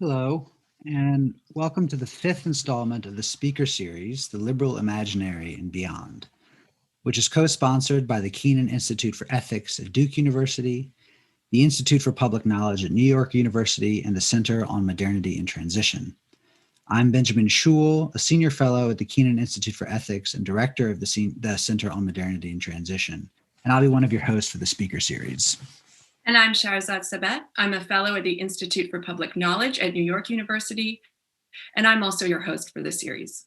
Hello, and welcome to the fifth installment of the speaker series, The Liberal Imaginary and Beyond, which is co-sponsored by the Keenan Institute for Ethics at Duke University, the Institute for Public Knowledge at New York University, and the Center on Modernity and Transition. I'm Benjamin Schewel, a senior fellow at the Keenan Institute for Ethics and director of the Center on Modernity and Transition, and I'll be one of your hosts for the speaker series. And I'm Shahrzad Sabet. I'm a fellow at the Institute for Public Knowledge at New York University, and I'm also your host for this series.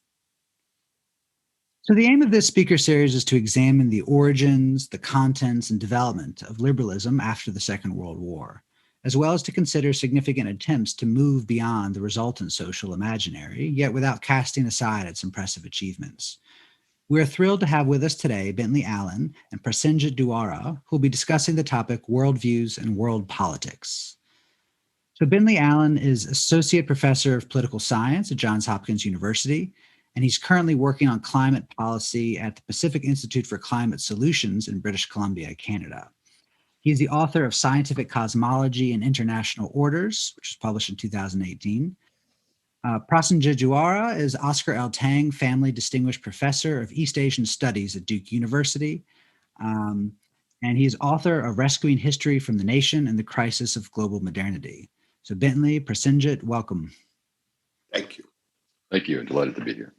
So the aim of this speaker series is to examine the origins, the contents, and development of liberalism after the Second World War, as well as to consider significant attempts to move beyond the resultant social imaginary, yet without casting aside its impressive achievements. We are thrilled to have with us today Bentley Allen and Prasenjit Duara, who will be discussing the topic Worldviews and World Politics. So Bentley Allen is Associate Professor of Political Science at Johns Hopkins University, and he's currently working on climate policy at the Pacific Institute for Climate Solutions in British Columbia, Canada. He's the author of Scientific Cosmology and International Orders, which was published in 2018. Prasenjit Duara is Oscar L. Tang Family Distinguished Professor of East Asian Studies at Duke University. And he's author of Rescuing History from the Nation and the Crisis of Global Modernity. So Bentley, Prasenjit, welcome. Thank you. Thank you. I'm delighted to be here.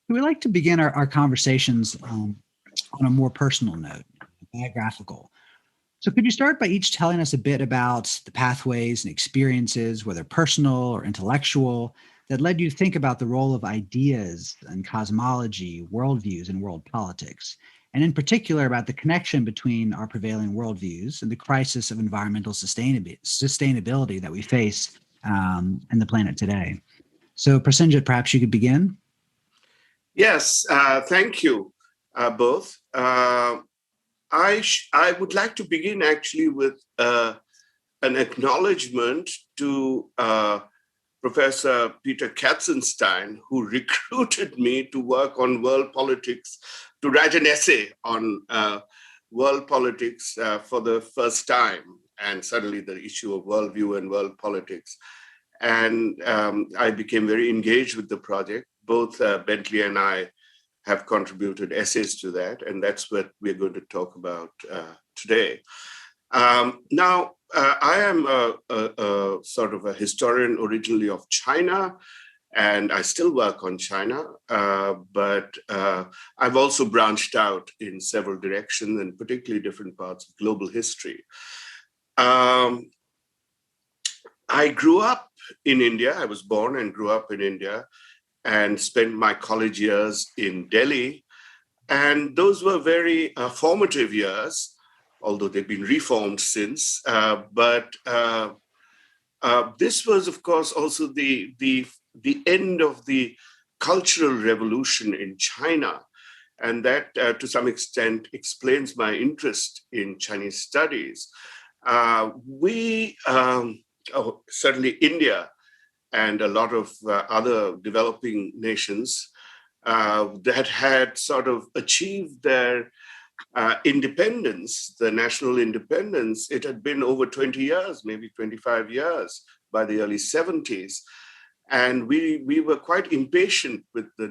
We like to begin our conversations on a more personal note, biographical. So could you start by each telling us a bit about the pathways and experiences, whether personal or intellectual, that led you to think about the role of ideas and cosmology, worldviews, and world politics, and in particular about the connection between our prevailing worldviews and the crisis of environmental sustainability that we face in the planet today. So Prasenjit, perhaps you could begin? Yes, thank you both. I would like to begin actually with an acknowledgement to Professor Peter Katzenstein, who recruited me to work on world politics, to write an essay on world politics for the first time, and suddenly the issue of worldview and world politics. And I became very engaged with the project. Both Bentley and I have contributed essays to that, and that's what we're going to talk about today. Now, I am a sort of a historian originally of China, and I still work on China, but I've also branched out in several directions, and particularly different parts of global history. I grew up in India. I was born and grew up in India, and spent my college years in Delhi. And those were very formative years, although they've been reformed since. But this was, of course, also the end of the cultural revolution in China. And that, to some extent, explains my interest in Chinese studies. Certainly India, and a lot of other developing nations that had sort of achieved their independence, the national independence. It had been over 20 years, maybe 25 years by the early 70s. And we were quite impatient with the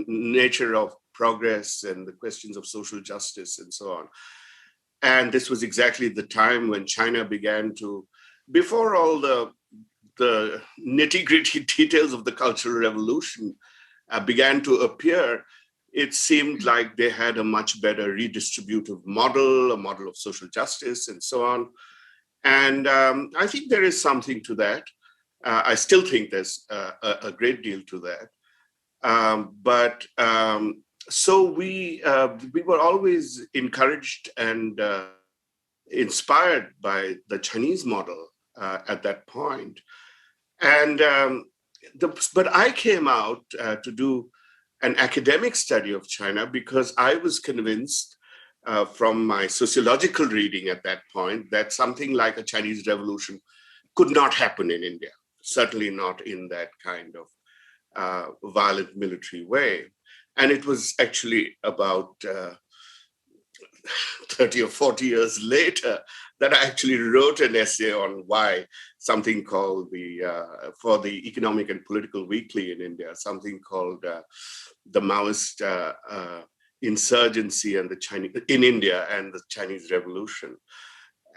nature of progress and the questions of social justice and so on. And this was exactly the time when China began to, before all the nitty-gritty details of the Cultural Revolution began to appear, it seemed like they had a much better redistributive model, a model of social justice, and so on. And I think there is something to that. I still think there's a great deal to that. So we were always encouraged and inspired by the Chinese model at that point. And but I came out to do an academic study of China because I was convinced from my sociological reading at that point that something like a Chinese revolution could not happen in India, certainly not in that kind of violent military way. And it was actually about 30 or 40 years later that I actually wrote an essay on why something called for the Economic and Political Weekly in India, something called the Maoist insurgency and in India and the Chinese Revolution.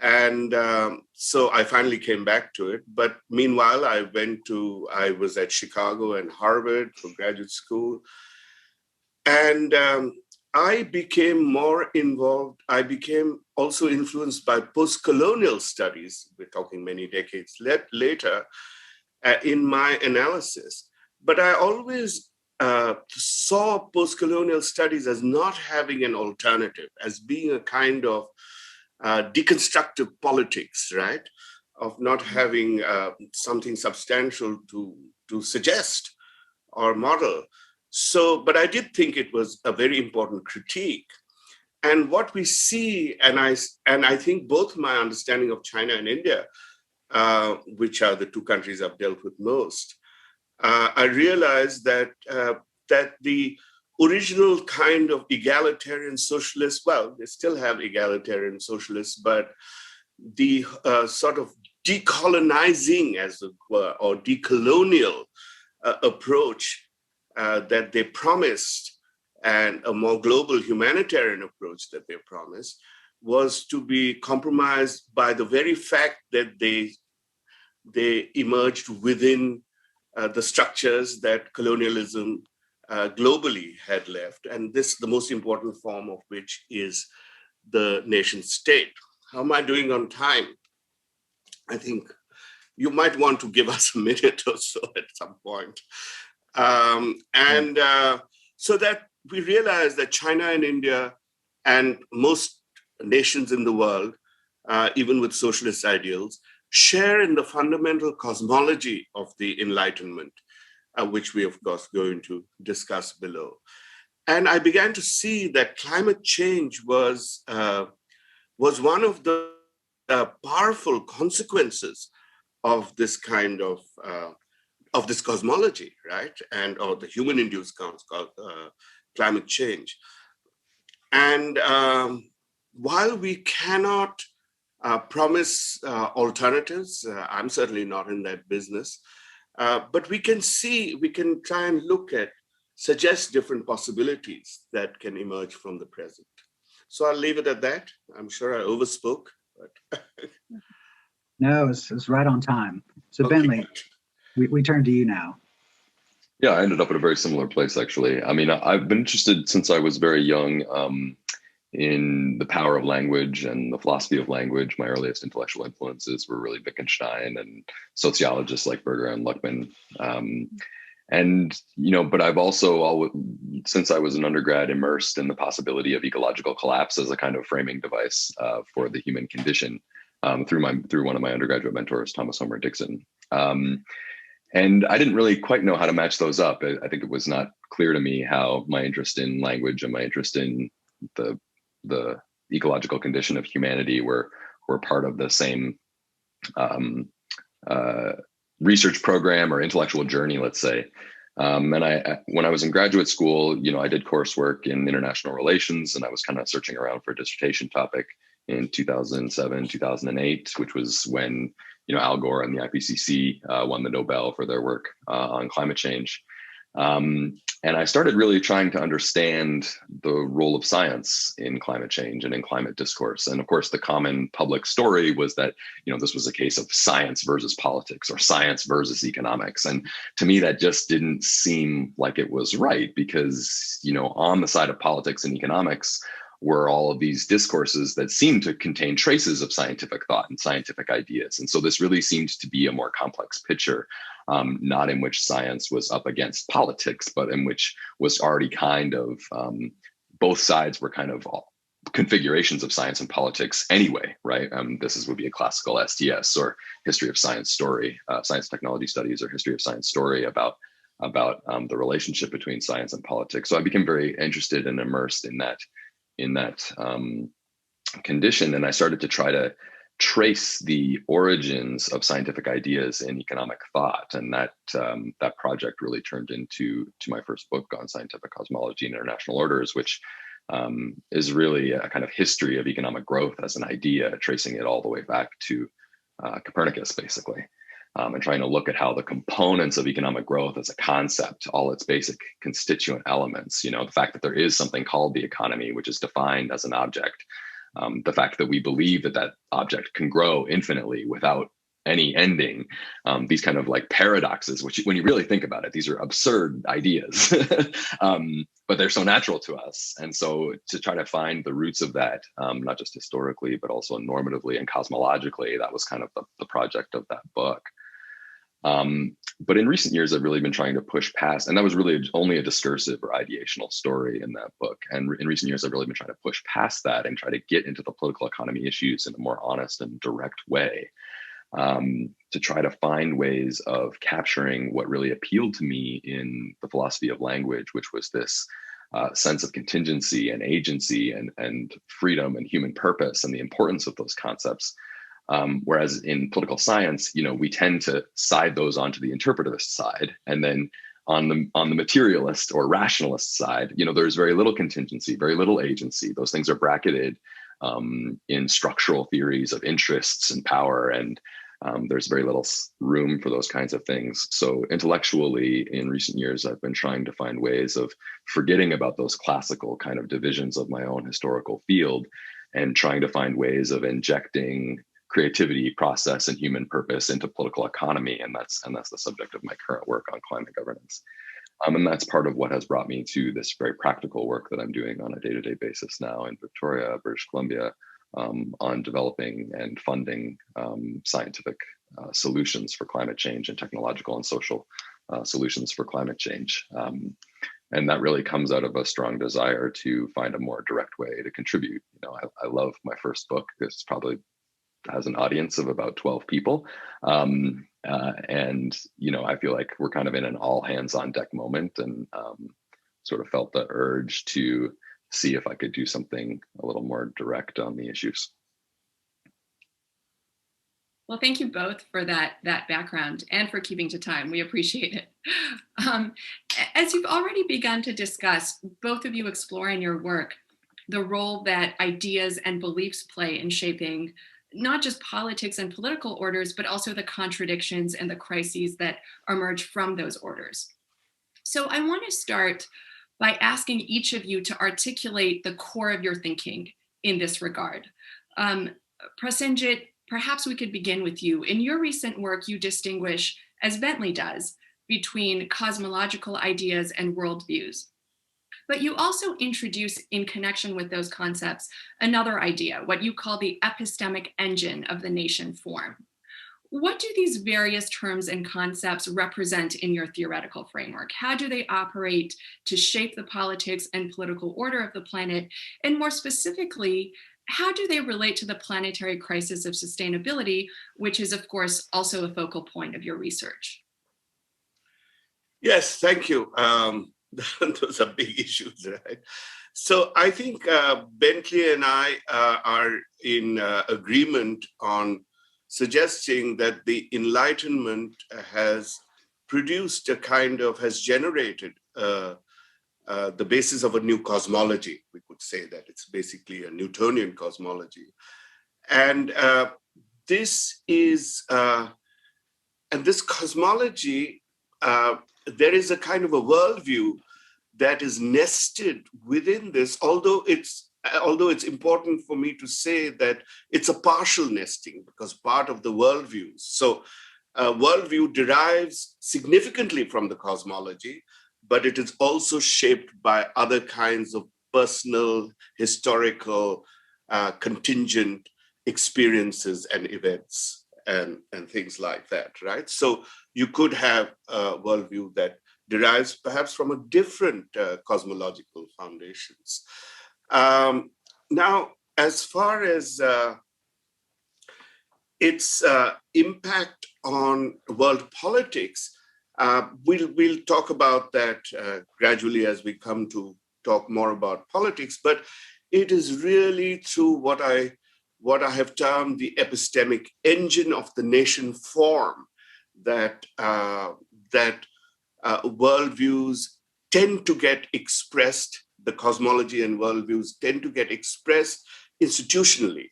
And so I finally came back to it. But meanwhile, I was at Chicago and Harvard for graduate school. And I became more involved. I became also influenced by post-colonial studies. We're talking many decades later in my analysis. But I always saw post-colonial studies as not having an alternative, as being a kind of deconstructive politics, right? Of not having something substantial to suggest or model. So, but I did think it was a very important critique. And what we see, and I think both my understanding of China and India, which are the two countries I've dealt with most, I realized that the original kind of egalitarian socialists, well, they still have egalitarian socialists, but the sort of decolonizing, as it were, or decolonial approach that they promised, and a more global humanitarian approach that they promised, was to be compromised by the very fact that they emerged within the structures that colonialism globally had left. And this, the most important form of which is the nation state. How am I doing on time? I think you might want to give us a minute or so at some point. So that we realize that China and India and most nations in the world, even with socialist ideals, share in the fundamental cosmology of the Enlightenment, which we, of course, going to discuss below. And I began to see that climate change was one of the powerful consequences of this kind of this cosmology, right? Or the human-induced climate change. And while we cannot promise alternatives, I'm certainly not in that business, but we can try and suggest different possibilities that can emerge from the present. So I'll leave it at that. I'm sure I overspoke, but. No, it's right on time. So Okay. Bentley, we turn to you now. Yeah, I ended up at a very similar place, actually. I mean, I've been interested since I was very young in the power of language and the philosophy of language. My earliest intellectual influences were really Wittgenstein and sociologists like Berger and Luckman. But I've also, since I was an undergrad, immersed in the possibility of ecological collapse as a kind of framing device for the human condition through one of my undergraduate mentors, Thomas Homer Dixon. And I didn't really quite know how to match those up. I think it was not clear to me how my interest in language and my interest in the ecological condition of humanity were part of the same research program or intellectual journey, let's say. And when I was in graduate school, I did coursework in international relations, and I was kind of searching around for a dissertation topic in 2007, 2008, which was when Al Gore and the IPCC won the Nobel for their work on climate change. And I started really trying to understand the role of science in climate change and in climate discourse. And of course, the common public story was that, this was a case of science versus politics or science versus economics. And to me, that just didn't seem like it was right because, on the side of politics and economics were all of these discourses that seemed to contain traces of scientific thought and scientific ideas. And so this really seemed to be a more complex picture. Not in which science was up against politics, but in which was already kind of both sides were kind of configurations of science and politics anyway, right? This would be a classical STS or history of science story, science technology studies or history of science story about the relationship between science and politics. So I became very interested and immersed in that condition, and I started to try to trace the origins of scientific ideas in economic thought, and that project really turned into my first book on scientific cosmology and international orders, which is really a kind of history of economic growth as an idea, tracing it all the way back to Copernicus, basically, and trying to look at how the components of economic growth as a concept, all its basic constituent elements, the fact that there is something called the economy, which is defined as an object, the fact that we believe that that object can grow infinitely without any ending, these kind of like paradoxes, which when you really think about it, these are absurd ideas, but they're so natural to us. And so to try to find the roots of that, not just historically, but also normatively and cosmologically, that was kind of the project of that book. But in recent years, I've really been trying to push past, and that was really only a discursive or ideational story in that book. And in recent years, I've really been trying to push past that and try to get into the political economy issues in a more honest and direct way, to try to find ways of capturing what really appealed to me in the philosophy of language, which was this sense of contingency and agency and freedom and human purpose and the importance of those concepts. Whereas in political science, we tend to side those onto the interpretivist side, and then on the materialist or rationalist side, there's very little contingency, very little agency. Those things are bracketed in structural theories of interests and power, and there's very little room for those kinds of things. So intellectually, in recent years, I've been trying to find ways of forgetting about those classical kind of divisions of my own historical field, and trying to find ways of injecting creativity, process, and human purpose into political economy, and that's the subject of my current work on climate governance. And that's part of what has brought me to this very practical work that I'm doing on a day-to-day basis now in Victoria, British Columbia, on developing and funding scientific solutions for climate change and technological and social solutions for climate change. And that really comes out of a strong desire to find a more direct way to contribute. I love my first book. It's probably has an audience of about 12 people. And, I feel like we're kind of in an all hands on deck moment, and sort of felt the urge to see if I could do something a little more direct on the issues. Well, thank you both for that background and for keeping to time. We appreciate it. As you've already begun to discuss, both of you explore in your work the role that ideas and beliefs play in shaping not just politics and political orders, but also the contradictions and the crises that emerge from those orders. So I want to start by asking each of you to articulate the core of your thinking in this regard. Prasenjit, perhaps we could begin with you. In your recent work, you distinguish, as Bentley does, between cosmological ideas and worldviews. But you also introduce, in connection with those concepts, another idea, what you call the epistemic engine of the nation form. What do these various terms and concepts represent in your theoretical framework? How do they operate to shape the politics and political order of the planet? And more specifically, how do they relate to the planetary crisis of sustainability, which is, of course, also a focal point of your research? Yes, thank you. Those are big issues, right? So I think Bentley and I are in agreement on suggesting that the Enlightenment has generated the basis of a new cosmology. We could say that it's basically a Newtonian cosmology. And this cosmology, there is a kind of a worldview that is nested within this, although it's important for me to say that it's a partial nesting, because part of the worldviews. So worldview derives significantly from the cosmology, but it is also shaped by other kinds of personal, historical, contingent experiences and events and things like that, right? So you could have a worldview that derives perhaps from a different cosmological foundations. Now, as far as its impact on world politics, we'll talk about that gradually as we come to talk more about politics, but it is really through what I have termed the epistemic engine of the nation form that worldviews tend to get expressed the cosmology and worldviews tend to get expressed institutionally,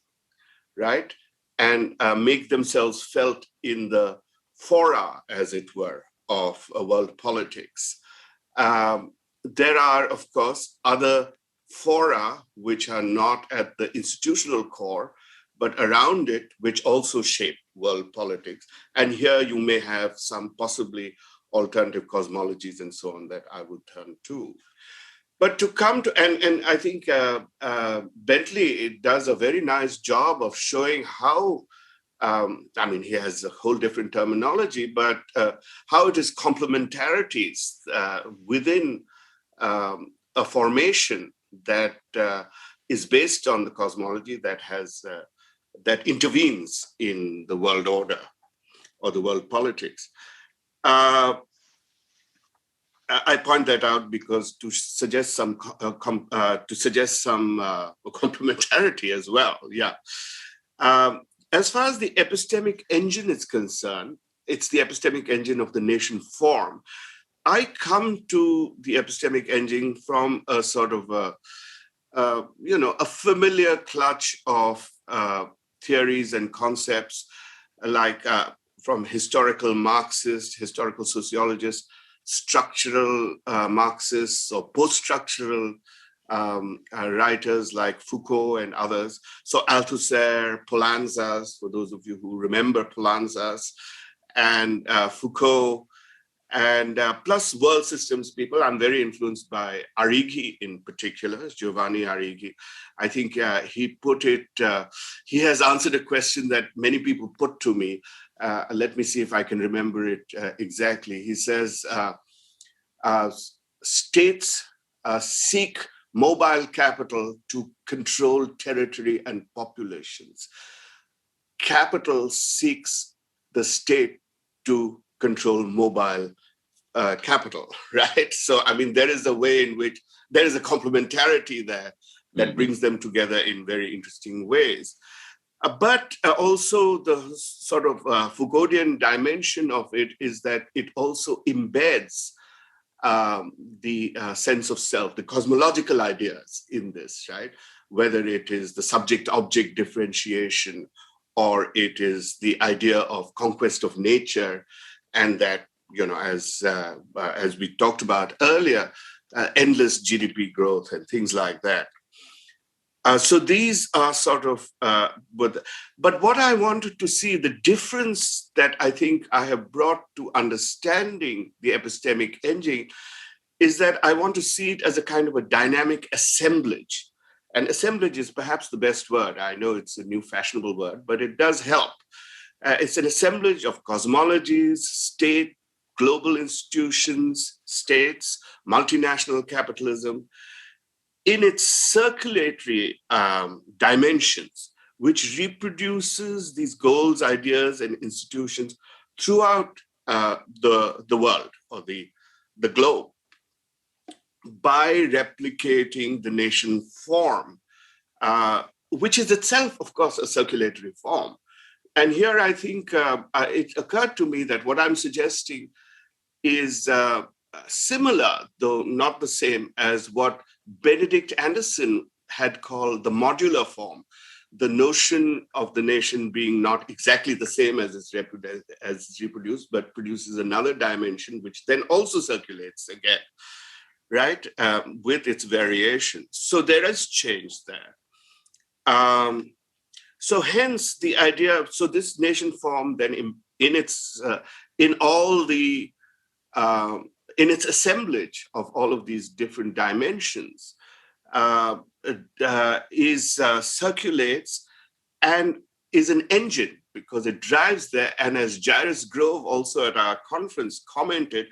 right? And make themselves felt in the fora, as it were, of world politics. There are, of course, other fora which are not at the institutional core, but around it, which also shape world politics. And here you may have some possibly alternative cosmologies and so on that I would turn to. But to come to, and I think Bentley does a very nice job of showing how, I mean, he has a whole different terminology, but how it is complementarities within a formation that is based on the cosmology that has, that intervenes in the world order or the world politics. I point that out because to suggest some complementarity as well. Yeah. As far as the epistemic engine is concerned, it's the epistemic engine of the nation form. I come to the epistemic engine from a sort of a familiar clutch of theories and concepts, like from historical Marxists, historical sociologists, structural Marxists or post-structural writers like Foucault and others. So Althusser, Poulantzas, for those of you who remember Poulantzas, and Foucault, and plus world systems people. I'm very influenced by Arrighi in particular, Giovanni Arrighi. I think he put it, he has answered a question that many people put to me. Let me see if I can remember it exactly. He says, states seek mobile capital to control territory and populations. Capital seeks the state to control mobile capital, right? So, I mean, there is a way in which there is a complementarity there that brings them together in very interesting ways. But also the sort of Foucauldian dimension of it is that it also embeds the sense of self, the cosmological ideas in this, right? Whether it is the subject-object differentiation, or it is the idea of conquest of nature, and that, you know, as we talked about earlier, endless GDP growth and things like that. So these are sort of, but what I wanted to see, the difference that I think I have brought to understanding the epistemic engine is that I want to see it as a kind of a dynamic assemblage. And assemblage is perhaps the best word. I know it's a new fashionable word, but it does help. It's an assemblage of cosmologies, state, global institutions, states, multinational capitalism, in its circulatory dimensions, which reproduces these goals, ideas, and institutions throughout the world or the globe by replicating the nation form, which is itself, of course, a circulatory form. And here I think it occurred to me that what I'm suggesting is similar, though not the same, as what Benedict Anderson had called the modular form, the notion of the nation being not exactly the same as it's reproduced, but produces another dimension, which then also circulates again, right, with its variations. So there is change there. So hence the idea, so this nation form then in its assemblage of all of these different dimensions circulates and is an engine because it drives there. And as Jairus Grove also at our conference commented,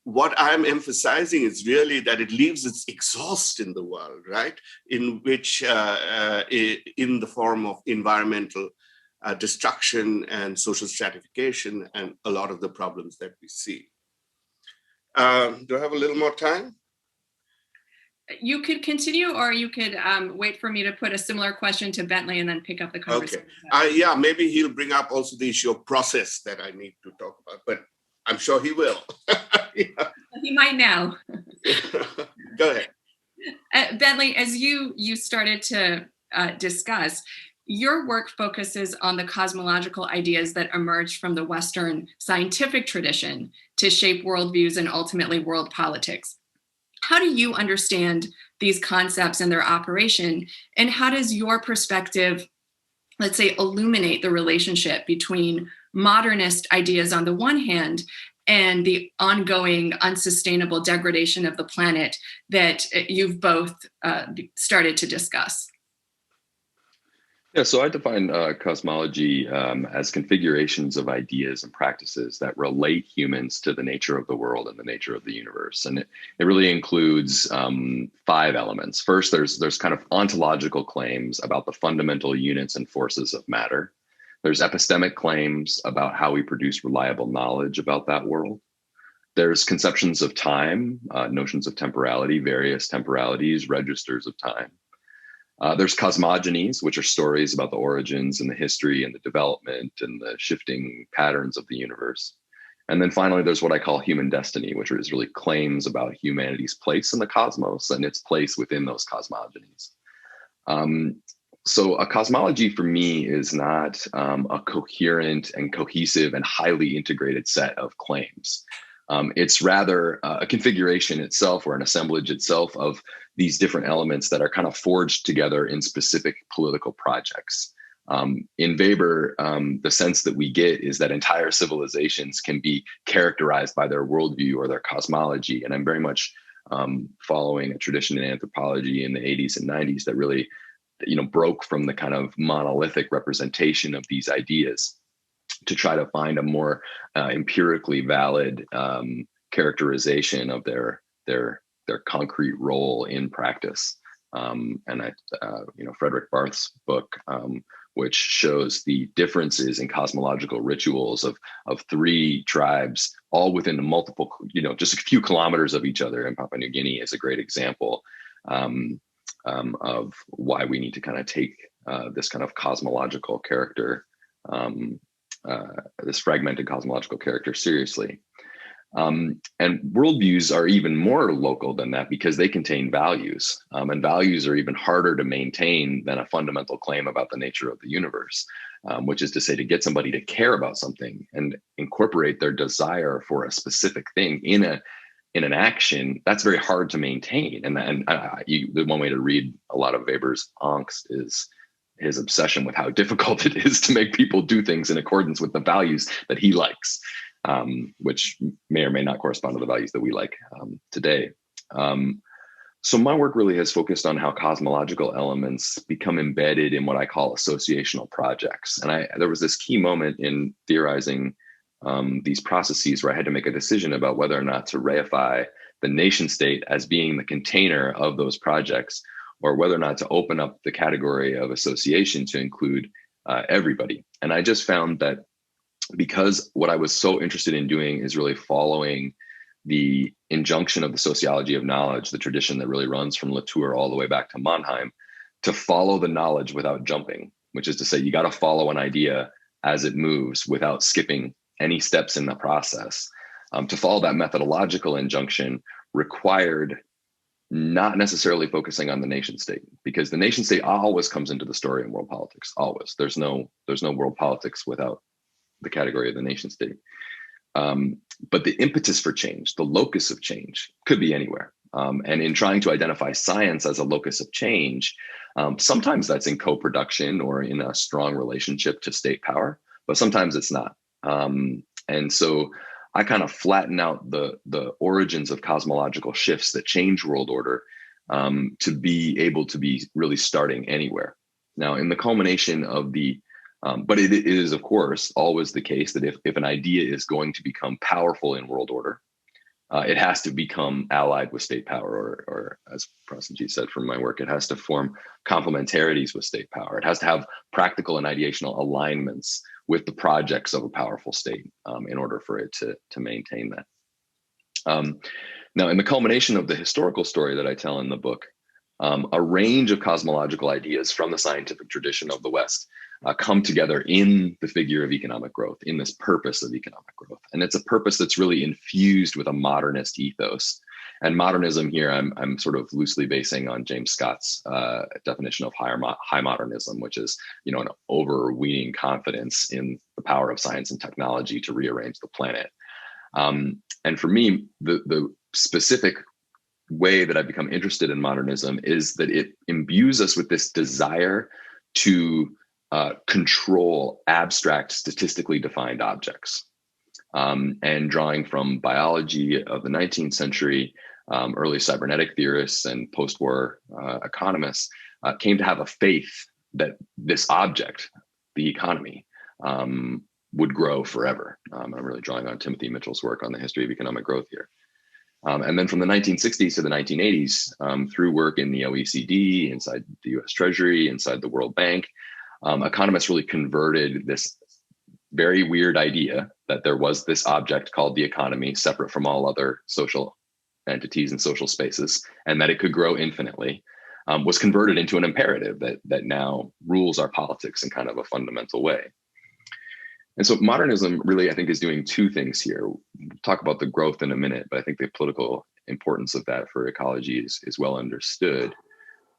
what I'm emphasizing is really that it leaves its exhaust in the world, right? In which, in the form of environmental destruction and social stratification and a lot of the problems that we see. Do I have a little more time? You could continue, or you could wait for me to put a similar question to Bentley and then pick up the conversation. Okay. Yeah, maybe he'll bring up also the issue of process that I need to talk about, but I'm sure he will. Yeah. He might now. Go ahead. Bentley, as you started to discuss, your work focuses on the cosmological ideas that emerged from the Western scientific tradition to shape worldviews and ultimately world politics. How do you understand these concepts and their operation? And how does your perspective, let's say, illuminate the relationship between modernist ideas on the one hand and the ongoing unsustainable degradation of the planet that you've both started to discuss? Yeah, so I define cosmology as configurations of ideas and practices that relate humans to the nature of the world and the nature of the universe. And it really includes 5 elements. First, there's kind of ontological claims about the fundamental units and forces of matter. There's epistemic claims about how we produce reliable knowledge about that world. There's conceptions of time, notions of temporality, various temporalities, registers of time. There's cosmogonies, which are stories about the origins and the history and the development and the shifting patterns of the universe. And then finally, there's what I call human destiny, which is really claims about humanity's place in the cosmos and its place within those cosmogonies. So a cosmology for me is not a coherent and cohesive and highly integrated set of claims. It's rather a configuration itself or an assemblage itself of these different elements that are kind of forged together in specific political projects. In Weber, the sense that we get is that entire civilizations can be characterized by their worldview or their cosmology. And I'm very much following a tradition in anthropology in the 80s and 90s that really, broke from the kind of monolithic representation of these ideas to try to find a more empirically valid characterization of their concrete role in practice. Frederick Barth's book, which shows the differences in cosmological rituals of 3 tribes, all within the multiple, just a few kilometers of each other in Papua New Guinea, is a great example of why we need to kind of take this kind of cosmological character, this fragmented cosmological character seriously. And worldviews are even more local than that because they contain values, and values are even harder to maintain than a fundamental claim about the nature of the universe, which is to say, to get somebody to care about something and incorporate their desire for a specific thing in an action. That's very hard to maintain. And the one way to read a lot of Weber's angst is his obsession with how difficult it is to make people do things in accordance with the values that he likes. Which may or may not correspond to the values that we like today. So my work really has focused on how cosmological elements become embedded in what I call associational projects. And there was this key moment in theorizing these processes where I had to make a decision about whether or not to reify the nation state as being the container of those projects, or whether or not to open up the category of association to include everybody. And I just found that because what I was so interested in doing is really following the injunction of the sociology of knowledge, the tradition that really runs from Latour all the way back to Mannheim, to follow the knowledge without jumping, which is to say, you got to follow an idea as it moves without skipping any steps in the process. To follow that methodological injunction required not necessarily focusing on the nation state, because the nation state always comes into the story in world politics. Always. There's no world politics without the category of the nation state. But the impetus for change, the locus of change, could be anywhere. And in trying to identify science as a locus of change, sometimes that's in co-production or in a strong relationship to state power, but sometimes it's not. And so I kind of flatten out the origins of cosmological shifts that change world order to be able to be really starting anywhere. Now, in the culmination of but it is, of course, always the case that if an idea is going to become powerful in world order, it has to become allied with state power, or as Prasenjit said from my work, it has to form complementarities with state power. It has to have practical and ideational alignments with the projects of a powerful state in order for it to maintain that. Now, in the culmination of the historical story that I tell in the book, a range of cosmological ideas from the scientific tradition of the West come together in the figure of economic growth, in this purpose of economic growth. And it's a purpose that's really infused with a modernist ethos. And modernism here, I'm sort of loosely basing on James Scott's definition of high modernism, which is, an overweening confidence in the power of science and technology to rearrange the planet. And for me, the specific way that I've become interested in modernism is that it imbues us with this desire to control abstract, statistically defined objects. And drawing from biology of the 19th century, early cybernetic theorists and post-war economists came to have a faith that this object, the economy, would grow forever. I'm really drawing on Timothy Mitchell's work on the history of economic growth here. And then from the 1960s to the 1980s, through work in the OECD, inside the US Treasury, inside the World Bank, economists really converted this very weird idea that there was this object called the economy, separate from all other social entities and social spaces, and that it could grow infinitely, was converted into an imperative that now rules our politics in kind of a fundamental way. And so modernism really, I think, is doing two things here. We'll talk about the growth in a minute, but I think the political importance of that for ecology is well understood.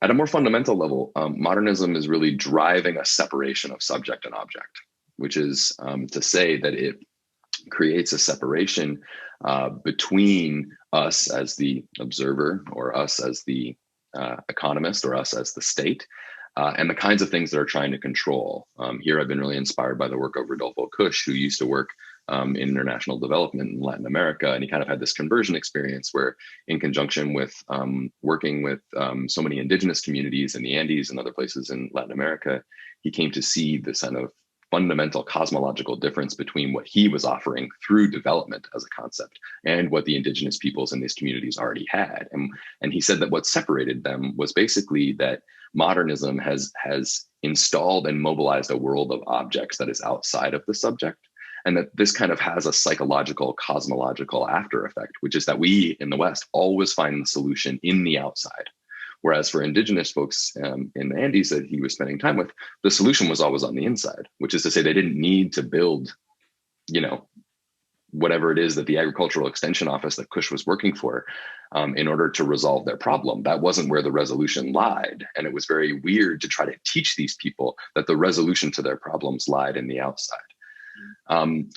At a more fundamental level, modernism is really driving a separation of subject and object, which is to say that it creates a separation between us as the observer, or us as the economist, or us as the state, and the kinds of things that are trying to control. Here, I've been really inspired by the work of Rodolfo Kusch, who used to work in international development in Latin America. And he kind of had this conversion experience where, in conjunction with working with so many indigenous communities in the Andes and other places in Latin America, he came to see this kind of fundamental cosmological difference between what he was offering through development as a concept and what the indigenous peoples in these communities already had. And he said that what separated them was basically that modernism has installed and mobilized a world of objects that is outside of the subject, and that this kind of has a psychological, cosmological after effect, which is that we in the West always find the solution in the outside. Whereas for indigenous folks in the Andes that he was spending time with, the solution was always on the inside, which is to say they didn't need to build, whatever it is that the agricultural extension office that Kusch was working for in order to resolve their problem. That wasn't where the resolution lied. And it was very weird to try to teach these people that the resolution to their problems lied in the outside.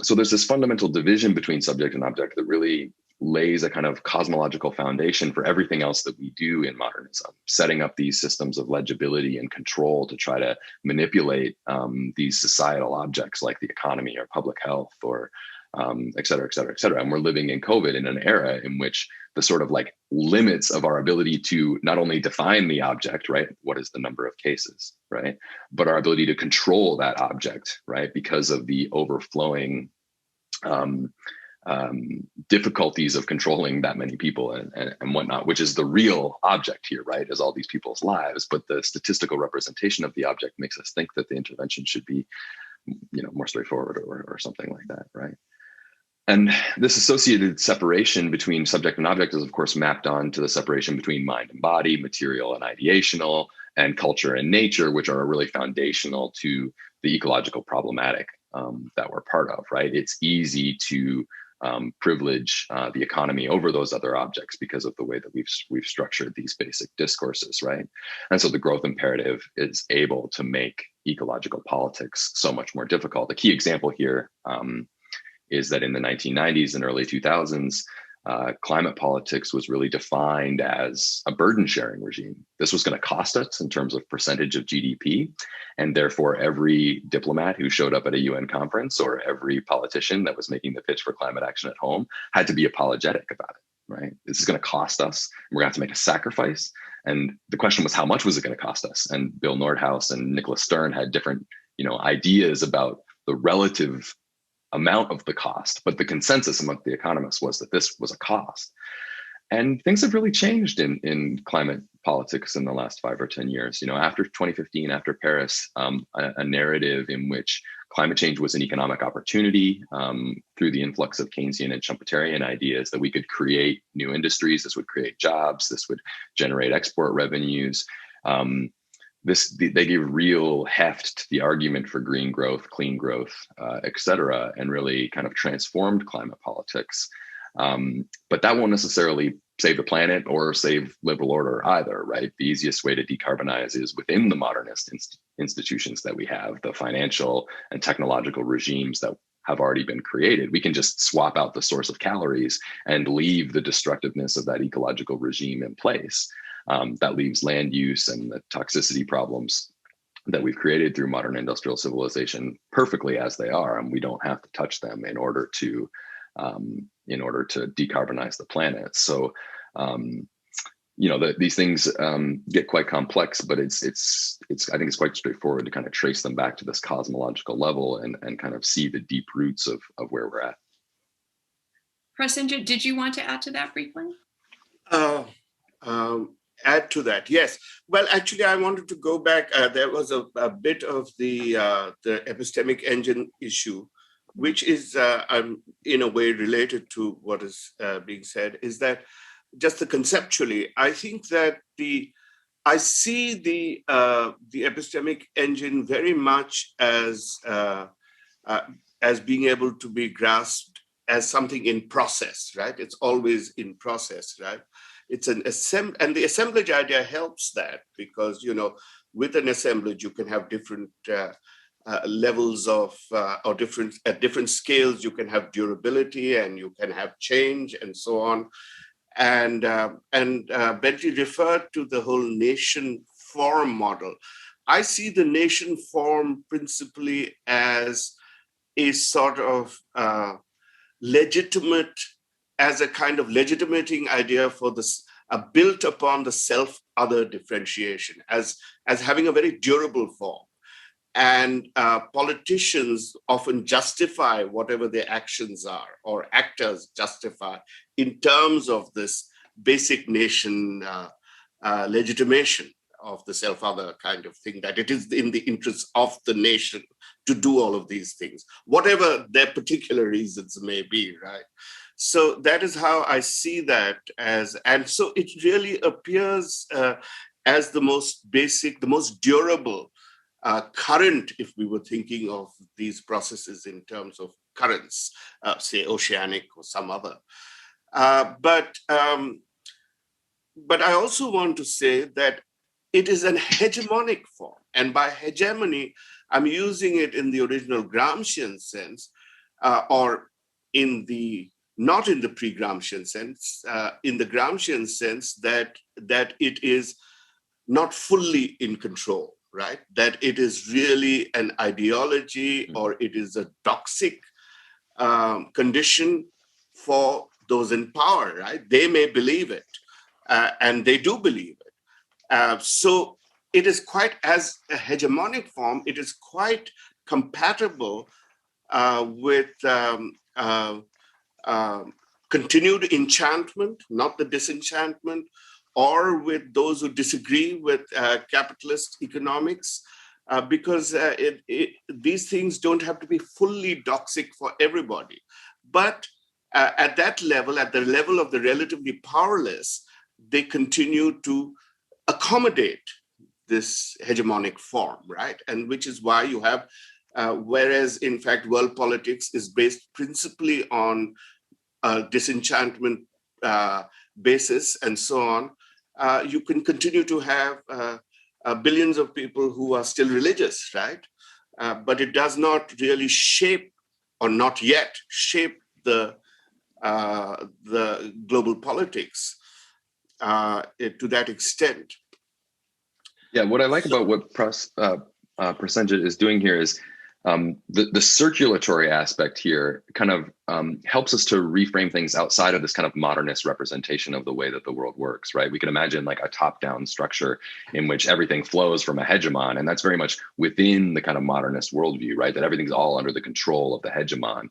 So there's this fundamental division between subject and object that really lays a kind of cosmological foundation for everything else that we do in modernism, setting up these systems of legibility and control to try to manipulate these societal objects like the economy or public health or et cetera, et cetera, et cetera. And we're living in COVID in an era in which the sort of like limits of our ability to not only define the object, right? What is the number of cases, right? But our ability to control that object, right? Because of the overflowing difficulties of controlling that many people and whatnot, which is the real object here, right? Is all these people's lives. But the statistical representation of the object makes us think that the intervention should be, more straightforward or something like that, right? And this associated separation between subject and object is, of course, mapped on to the separation between mind and body, material and ideational, and culture and nature, which are really foundational to the ecological problematic that we're part of, right? It's easy to privilege the economy over those other objects because of the way that we've structured these basic discourses, right? And so the growth imperative is able to make ecological politics so much more difficult. A key example here is that in the 1990s and early 2000s, climate politics was really defined as a burden sharing regime. This was going to cost us in terms of percentage of GDP. And therefore, every diplomat who showed up at a UN conference or every politician that was making the pitch for climate action at home had to be apologetic about it, right? This is going to cost us. We're going to have to make a sacrifice. And the question was, how much was it going to cost us? And Bill Nordhaus and Nicholas Stern had different, ideas about the relative amount of the cost, but the consensus among the economists was that this was a cost. And things have really changed in climate politics in the last 5 or 10 years. After 2015, after Paris, a narrative in which climate change was an economic opportunity through the influx of Keynesian and Schumpeterian ideas that we could create new industries, this would create jobs, this would generate export revenues. They gave real heft to the argument for green growth, clean growth, et cetera, and really kind of transformed climate politics. But that won't necessarily save the planet or save liberal order either, right? The easiest way to decarbonize is within the modernist institutions that we have, the financial and technological regimes that have already been created. We can just swap out the source of calories and leave the destructiveness of that ecological regime in place. That leaves land use and the toxicity problems that we've created through modern industrial civilization perfectly as they are, and we don't have to touch them in order to decarbonize the planet. So, these things get quite complex, but it's I think it's quite straightforward to kind of trace them back to this cosmological level and kind of see the deep roots of where we're at. Prasenjit, did you want to add to that briefly? Add to that, yes. Well, actually, I wanted to go back. There was a bit of the epistemic engine issue, which is in a way related to what is being said, is that just conceptually, I think that I see the epistemic engine very much as being able to be grasped as something in process, right? It's always in process, right? It's and the assemblage idea helps that, because with an assemblage you can have different levels of or at different scales. You can have durability and you can have change and so on. And Bentley referred to the whole nation form model. I see the nation form principally as a sort of legitimate, as a kind of legitimating idea for this, built upon the self-other differentiation, as having a very durable form. And politicians often justify whatever their actions are, or actors justify in terms of this basic nation legitimation of the self-other kind of thing, that it is in the interest of the nation to do all of these things, whatever their particular reasons may be, right? So that is how I see that as, and so it really appears as the most basic, the most durable current, if we were thinking of these processes in terms of currents, say oceanic or some other. But I also want to say that it is an hegemonic form. And by hegemony, I'm using it in the original Gramscian sense, or not in the pre-Gramscian sense, in the Gramscian sense that it is not fully in control, right? That it is really an ideology, or it is a toxic condition for those in power, right? They may believe it, and they do believe it. So it is quite, as a hegemonic form, it is quite compatible with continued enchantment, not the disenchantment, or with those who disagree with capitalist economics, because these things don't have to be fully doxic for everybody. But at that level, at the level of the relatively powerless, they continue to accommodate this hegemonic form, right? And which is why you have, whereas in fact world politics is based principally on disenchantment basis and so on, you can continue to have billions of people who are still religious, right? But it does not really shape, or not yet shape, the global politics to that extent. Yeah, what I like about what Prasenjit is doing here is the circulatory aspect here kind of helps us to reframe things outside of this kind of modernist representation of the way that the world works, right? We can imagine like a top-down structure in which everything flows from a hegemon, and that's very much within the kind of modernist worldview, right? That everything's all under the control of the hegemon.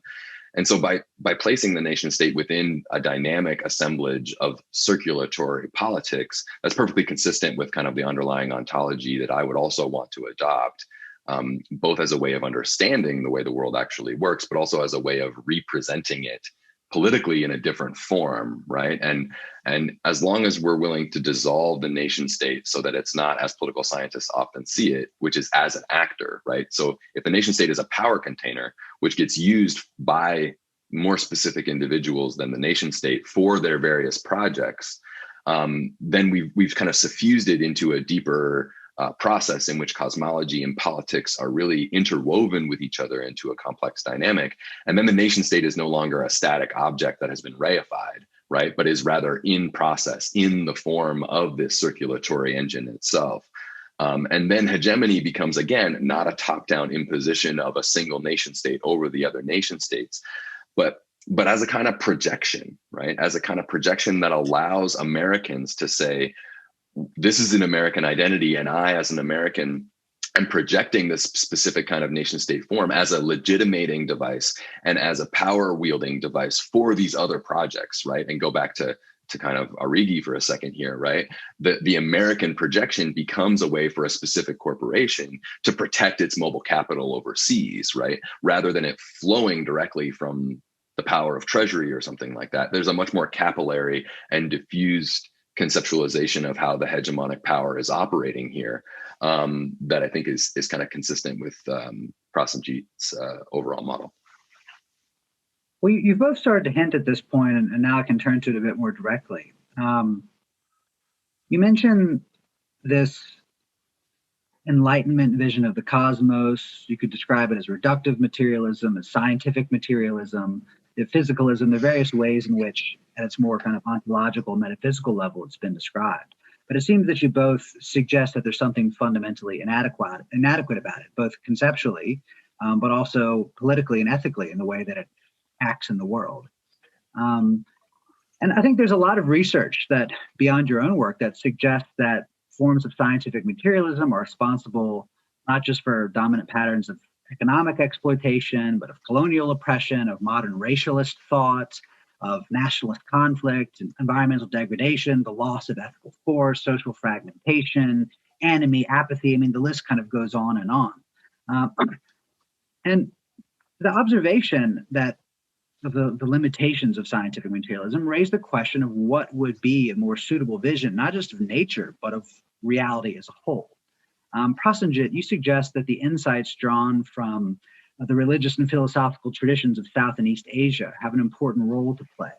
And so by placing the nation state within a dynamic assemblage of circulatory politics, that's perfectly consistent with kind of the underlying ontology that I would also want to adopt, both as a way of understanding the way the world actually works, but also as a way of representing it politically in a different form, right? And as long as we're willing to dissolve the nation state so that it's not, as political scientists often see it, which is as an actor, right? So if the nation state is a power container, which gets used by more specific individuals than the nation state for their various projects, then we've kind of suffused it into a deeper process in which cosmology and politics are really interwoven with each other into a complex dynamic. And then the nation state is no longer a static object that has been reified, right? But is rather in process, in the form of this circulatory engine itself. And then hegemony becomes, again, not a top-down imposition of a single nation state over the other nation states, but as a kind of projection, right? As a kind of projection that allows Americans to say, this is an American identity, and I, as an American, am projecting this specific kind of nation state form as a legitimating device and as a power wielding device for these other projects, right? And go back to kind of Arrighi for a second here, right? The American projection becomes a way for a specific corporation to protect its mobile capital overseas, right? Rather than it flowing directly from the power of treasury or something like that. There's a much more capillary and diffused conceptualization of how the hegemonic power is operating here that I think is kind of consistent with Prasenjit's overall model. Well, you've both started to hint at this point, and now I can turn to it a bit more directly. You mentioned this Enlightenment vision of the cosmos. You could describe it as reductive materialism, as scientific materialism, the physicalism, the various ways in which, at its more kind of ontological, metaphysical level, it's been described. But it seems that you both suggest that there's something fundamentally inadequate about it, both conceptually, but also politically and ethically in the way that it acts in the world. And I think there's a lot of research that, beyond your own work, that suggests that forms of scientific materialism are responsible not just for dominant patterns of economic exploitation, but of colonial oppression, of modern racialist thought, of nationalist conflict, and environmental degradation, the loss of ethical force, social fragmentation, enemy, apathy. I mean, the list kind of goes on and on. And the observation that of the limitations of scientific materialism raised the question of what would be a more suitable vision, not just of nature, but of reality as a whole. Prasenjit, you suggest that the insights drawn from the religious and philosophical traditions of South and East Asia have an important role to play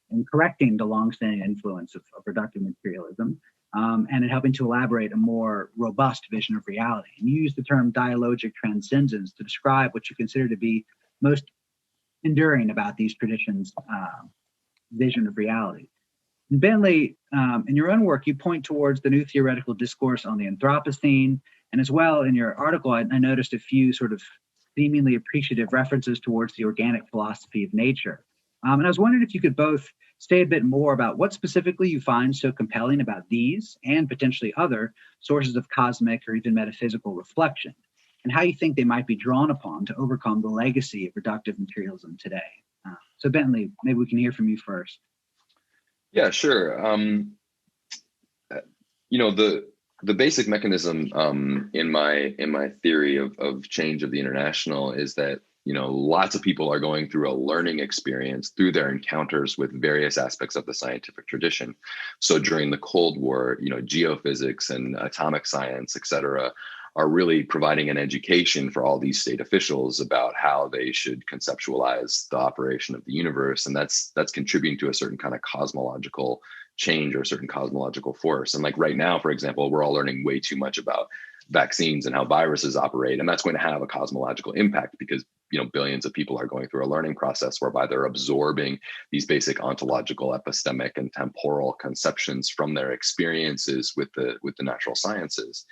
in correcting the longstanding influence of reductive materialism and in helping to elaborate a more robust vision of reality. And you use the term dialogic transcendence to describe what you consider to be most enduring about these traditions' vision of reality. And Bentley, in your own work, you point towards the new theoretical discourse on the Anthropocene, and as well in your article, I noticed a few sort of seemingly appreciative references towards the organic philosophy of nature. And I was wondering if you could both say a bit more about what specifically you find so compelling about these and potentially other sources of cosmic or even metaphysical reflection, and how you think they might be drawn upon to overcome the legacy of reductive materialism today. So Bentley, maybe we can hear from you first. Yeah, sure. The basic mechanism in my theory of change of the international is that lots of people are going through a learning experience through their encounters with various aspects of the scientific tradition. So during the Cold War, geophysics and atomic science, et cetera, are really providing an education for all these state officials about how they should conceptualize the operation of the universe. And that's contributing to a certain kind of cosmological change or a certain cosmological force. And like right now, for example, we're all learning way too much about vaccines and how viruses operate. And that's going to have a cosmological impact because billions of people are going through a learning process whereby they're absorbing these basic ontological, epistemic, and temporal conceptions from their experiences with the natural sciences.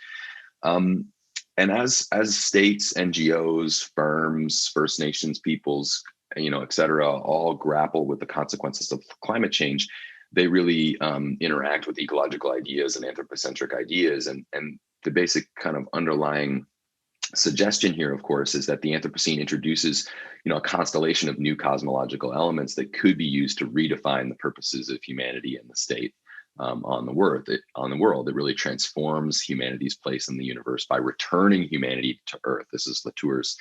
And as states, NGOs, firms, First Nations peoples, et cetera, all grapple with the consequences of climate change, they really interact with ecological ideas and anthropocentric ideas. And the basic kind of underlying suggestion here, of course, is that the Anthropocene introduces, a constellation of new cosmological elements that could be used to redefine the purposes of humanity and the state. On the world. It really transforms humanity's place in the universe by returning humanity to Earth. This is Latour's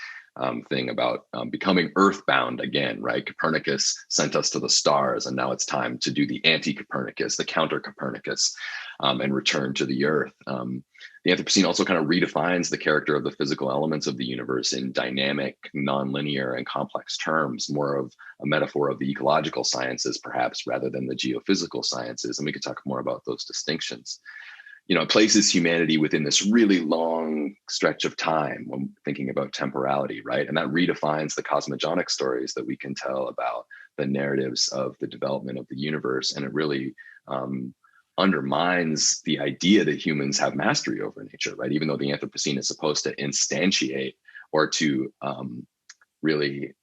thing about becoming earthbound again, right? Copernicus sent us to the stars, and now it's time to do the anti-Copernicus, the counter-Copernicus, and return to the earth. The Anthropocene also kind of redefines the character of the physical elements of the universe in dynamic, nonlinear, and complex terms, more of a metaphor of the ecological sciences, perhaps, rather than the geophysical sciences. And we could talk more about those distinctions. It places humanity within this really long stretch of time when thinking about temporality, right? And that redefines the cosmogonic stories that we can tell about the narratives of the development of the universe. And it really undermines the idea that humans have mastery over nature, right? Even though the Anthropocene is supposed to instantiate or to really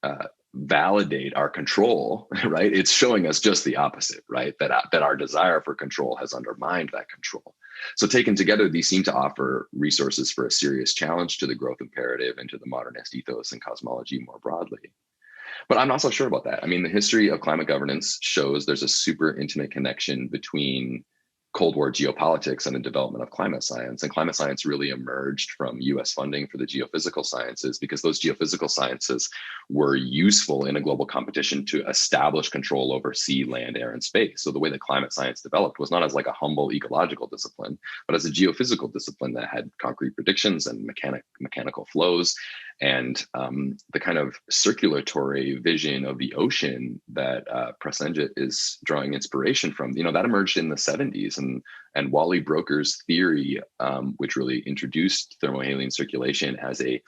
validate our control, right? It's showing us just the opposite, right? That our desire for control has undermined that control. So taken together, these seem to offer resources for a serious challenge to the growth imperative and to the modernist ethos and cosmology more broadly. But I'm not so sure about that. I mean, the history of climate governance shows there's a super intimate connection between Cold War geopolitics and the development of climate science. And climate science really emerged from US funding for the geophysical sciences because those geophysical sciences were useful in a global competition to establish control over sea, land, air, and space. So the way that climate science developed was not as like a humble ecological discipline, but as a geophysical discipline that had concrete predictions and mechanical flows and the kind of circulatory vision of the ocean that Prasenjit is drawing inspiration from, that emerged in the 70s. And Wally Broker's theory, which really introduced thermohaline circulation as a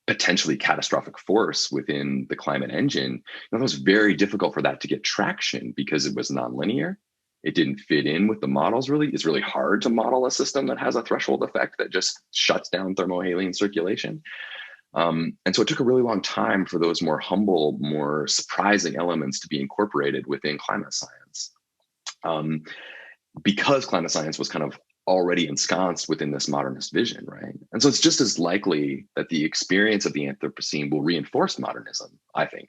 potentially catastrophic force within the climate engine, it was very difficult for that to get traction because it was nonlinear. It didn't fit in with the models really. It's really hard to model a system that has a threshold effect that just shuts down thermohaline circulation. And so it took a really long time for those more humble, more surprising elements to be incorporated within climate science. Because climate science was kind of already ensconced within this modernist vision, right? And so it's just as likely that the experience of the Anthropocene will reinforce modernism, I think,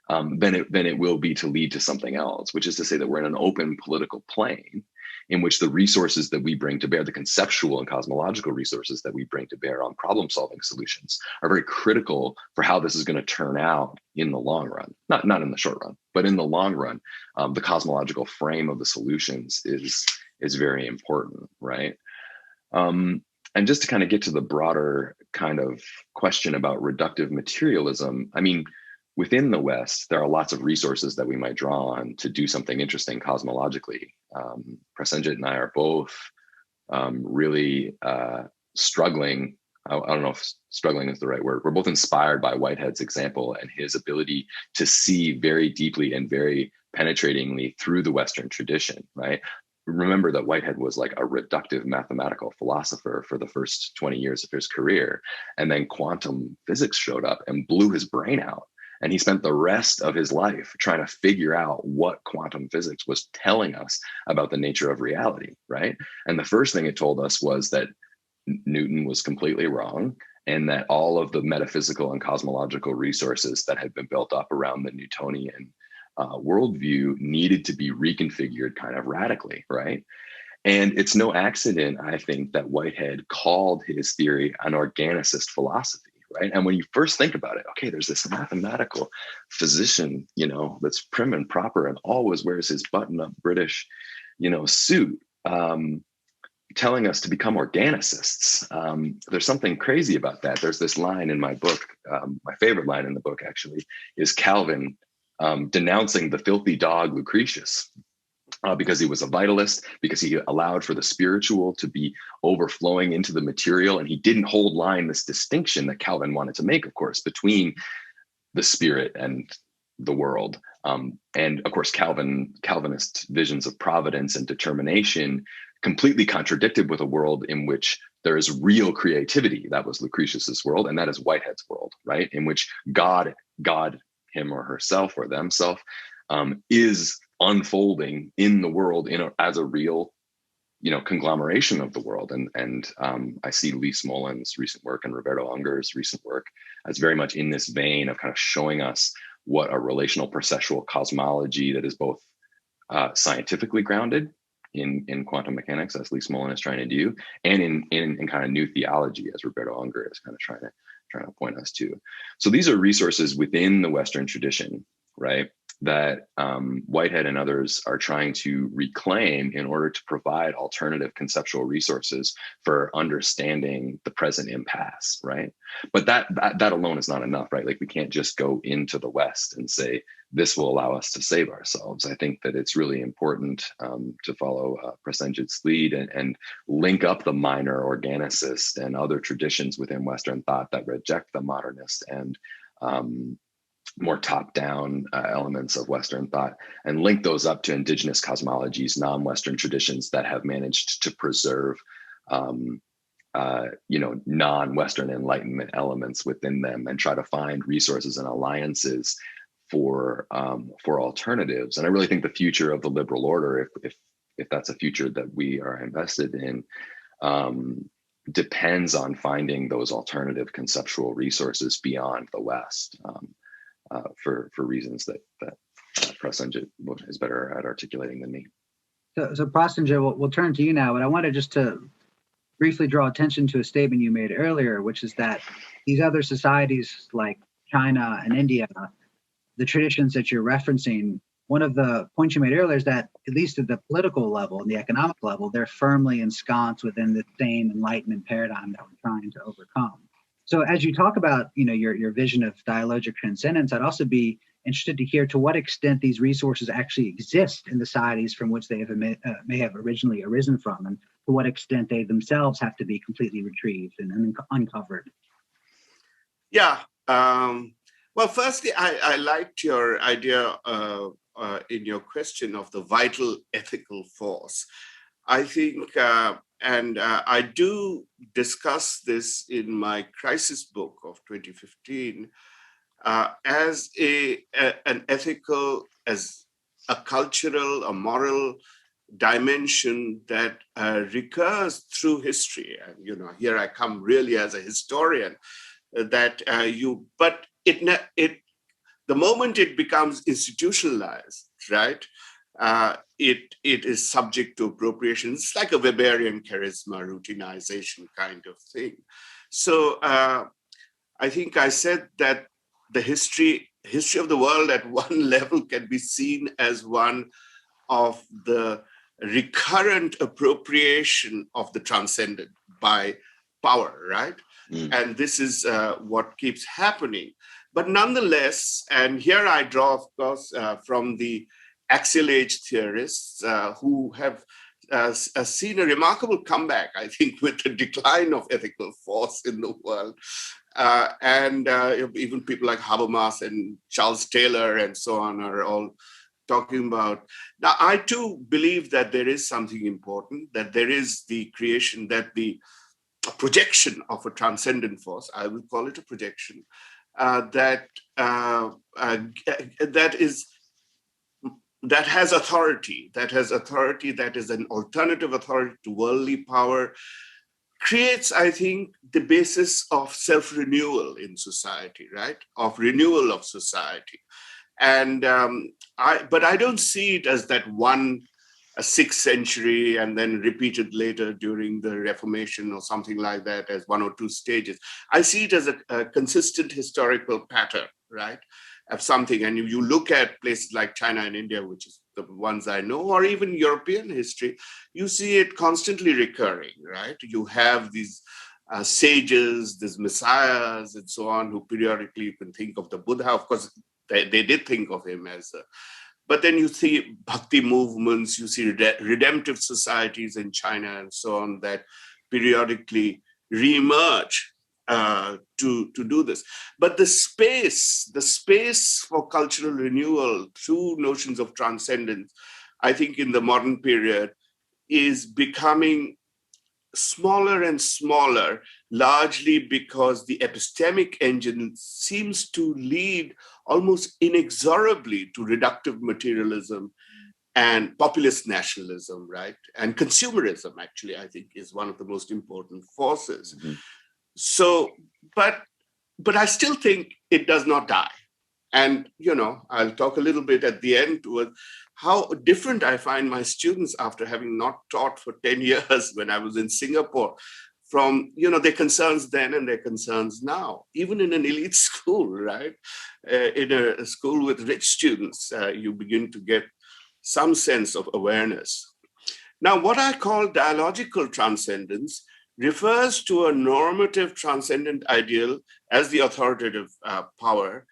than it will be to lead to something else, which is to say that we're in an open political plane in which the resources that we bring to bear, the conceptual and cosmological resources that we bring to bear on problem-solving solutions are very critical for how this is going to turn out in the long run. Not in the short run, but in the long run, the cosmological frame of the solutions is very important, right? And just to kind of get to the broader kind of question about reductive materialism, I mean, within the West, there are lots of resources that we might draw on to do something interesting cosmologically. Prasenjit and I are both really struggling. I don't know if struggling is the right word. We're both inspired by Whitehead's example and his ability to see very deeply and very penetratingly through the Western tradition, right? Remember that Whitehead was like a reductive mathematical philosopher for the first 20 years of his career. And then quantum physics showed up and blew his brain out. And he spent the rest of his life trying to figure out what quantum physics was telling us about the nature of reality, right? And the first thing it told us was that Newton was completely wrong, and that all of the metaphysical and cosmological resources that had been built up around the Newtonian worldview needed to be reconfigured kind of radically, right? And it's no accident, I think, that Whitehead called his theory an organicist philosophy. Right. And when you first think about it, okay, there's this mathematical physician, that's prim and proper and always wears his button-up British, suit, telling us to become organicists. There's something crazy about that. There's this line in my book, my favorite line in the book, actually, is Calvin denouncing the filthy dog Lucretius. Because he was a vitalist, because he allowed for the spiritual to be overflowing into the material. And he didn't hold line this distinction that Calvin wanted to make, of course, between the spirit and the world. And of course, Calvinist visions of providence and determination completely contradicted with a world in which there is real creativity. That was Lucretius's world, and that is Whitehead's world, right? In which God, him or herself or themself, is unfolding in the world as a real, conglomeration of the world. And I see Lee Smolin's recent work and Roberto Unger's recent work as very much in this vein of kind of showing us what a relational processual cosmology that is both scientifically grounded in quantum mechanics, as Lee Smolin is trying to do, and in kind of new theology, as Roberto Unger is kind of trying to point us to. So these are resources within the Western tradition, right, that Whitehead and others are trying to reclaim in order to provide alternative conceptual resources for understanding the present impasse, right? But that alone is not enough, right? Like, we can't just go into the West and say, this will allow us to save ourselves. I think that it's really important to follow Prasenjit's lead and link up the minor organicist and other traditions within Western thought that reject the modernist and more top-down elements of Western thought, and link those up to indigenous cosmologies, non-Western traditions that have managed to preserve, non-Western Enlightenment elements within them, and try to find resources and alliances for alternatives. And I really think the future of the liberal order, if that's a future that we are invested in, depends on finding those alternative conceptual resources beyond the West. For reasons that Prasenjit is better at articulating than me. So Prasenjit, we'll turn to you now, but I wanted just to briefly draw attention to a statement you made earlier, which is that these other societies like China and India, the traditions that you're referencing, one of the points you made earlier is that, at least at the political level and the economic level, they're firmly ensconced within the same Enlightenment paradigm that we're trying to overcome. So as you talk about, your vision of dialogical transcendence, I'd also be interested to hear to what extent these resources actually exist in the societies from which they may have originally arisen from, and to what extent they themselves have to be completely retrieved and uncovered. Yeah. Well, firstly, I liked your idea in your question of the vital ethical force. I think, and I do discuss this in my crisis book of 2015, as an ethical, as a cultural, a moral dimension that recurs through history. And here I come really as a historian. But the moment it becomes institutionalized, right? It is subject to appropriation. It's like a Weberian charisma routinization kind of thing. So I think I said that the history of the world at one level can be seen as one of the recurrent appropriation of the transcendent by power, right? And this is what keeps happening. But nonetheless, and here I draw, of course, from the axial age theorists who have seen a remarkable comeback, I think, with the decline of ethical force in the world. And even people like Habermas and Charles Taylor and so on are all talking about. Now, I too believe that there is something important, that there is the creation, that the projection of a transcendent force, I will call it a projection, that has authority, that is an alternative authority to worldly power, creates, I think, the basis of self-renewal in society, right? Of renewal of society. And but I don't see it as that a 6th century and then repeated later during the Reformation or something like that as 1 or 2 stages. I see it as a consistent historical pattern, right? Of something. And if you look at places like China and India, which is the ones I know, or even European history, you see it constantly recurring, right? You have these sages, these messiahs and so on, who periodically you can think of the Buddha. Of course, they did think of him as but then you see bhakti movements, you see redemptive societies in China and so on that periodically reemerge to do this. But the space for cultural renewal through notions of transcendence, I think in the modern period is becoming smaller and smaller, largely because the epistemic engine seems to lead almost inexorably to reductive materialism and populist nationalism, right? And consumerism, actually, I think, is one of the most important forces. Mm-hmm. So, but I still think it does not die. And, I'll talk a little bit at the end with how different I find my students after having not taught for 10 years when I was in Singapore from, their concerns then and their concerns now. Even in an elite school, right? In a school with rich students, you begin to get some sense of awareness. Now, what I call dialogical transcendence refers to a normative transcendent ideal as the authoritative power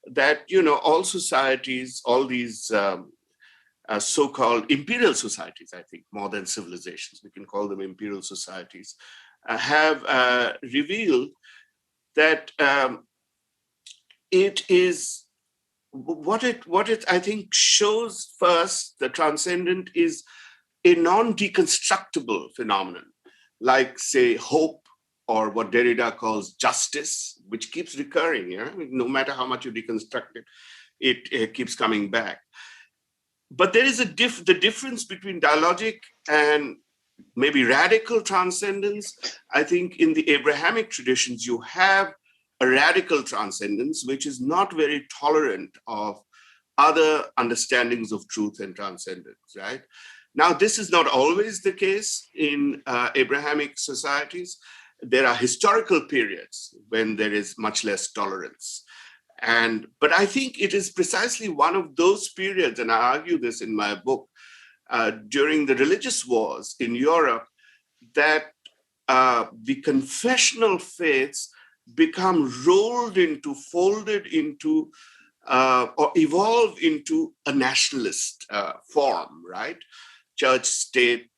that, all societies, all these so-called imperial societies, I think, more than civilizations, we can call them imperial societies, have revealed that it is what it I think shows first. The transcendent is a non-deconstructible phenomenon, like, say, hope, or what Derrida calls justice, which keeps recurring. No matter how much you deconstruct it, it keeps coming back. But there is the difference between dialogic and maybe radical transcendence. I think in the Abrahamic traditions, you have a radical transcendence, which is not very tolerant of other understandings of truth and transcendence, right? Now, this is not always the case in Abrahamic societies. There are historical periods when there is much less tolerance. But I think it is precisely one of those periods, and I argue this in my book, during the religious wars in Europe, that the confessional faiths become folded into, or evolve into a nationalist form, right? Church, state,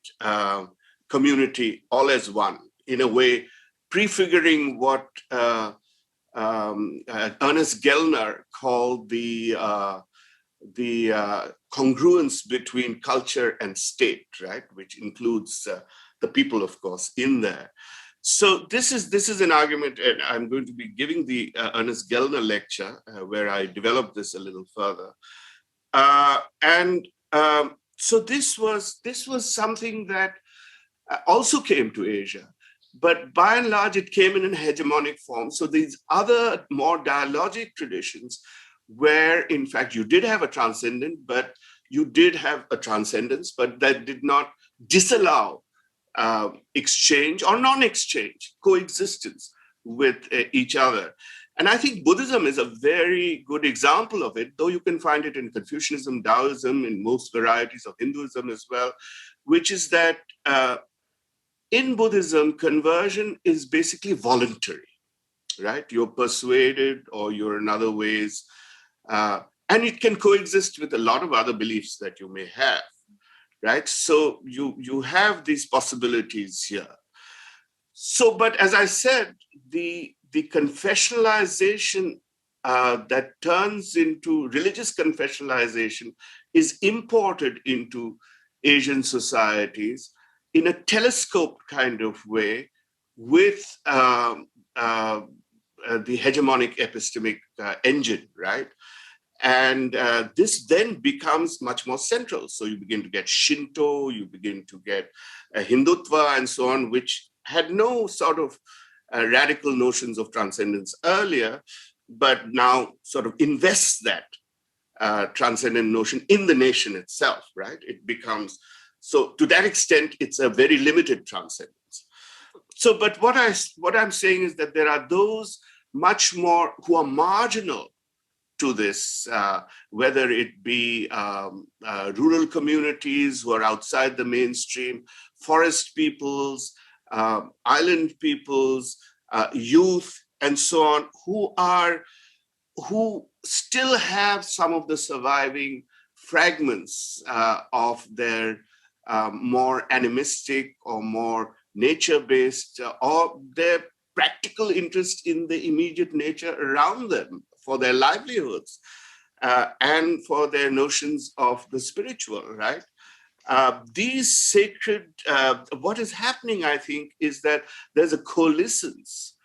community, all as one, in a way, prefiguring what Ernest Gellner called the congruence between culture and state, right? Which includes the people, of course, in there. So this is an argument, and I'm going to be giving the Ernest Gellner lecture where I develop this a little further. So this was something that also came to Asia, but by and large, it came in an hegemonic form. So these other more dialogic traditions, where in fact you did have a transcendent, but you did have a transcendence, but that did not disallow exchange or non-exchange, coexistence with each other. And I think Buddhism is a very good example of it, though you can find it in Confucianism, Taoism, in most varieties of Hinduism as well, which is that in Buddhism, conversion is basically voluntary, right? You're persuaded or you're in other ways, and it can coexist with a lot of other beliefs that you may have, right? So you have these possibilities here. So, but as I said, the confessionalization that turns into religious confessionalization is imported into Asian societies in a telescoped kind of way with the hegemonic epistemic engine, right? And this then becomes much more central. So you begin to get Shinto, you begin to get Hindutva and so on, which had no sort of radical notions of transcendence earlier, but now sort of invests that transcendent notion in the nation itself, right? It becomes, so to that extent, it's a very limited transcendence. So, but what I'm saying is that there are those much more who are marginal to this, whether it be rural communities who are outside the mainstream, forest peoples, island peoples, youth, and so on, who still have some of the surviving fragments of their more animistic or more nature-based or their practical interest in the immediate nature around them for their livelihoods and for their notions of the spiritual, right? These sacred, what is happening, I think, is that there's a coalescence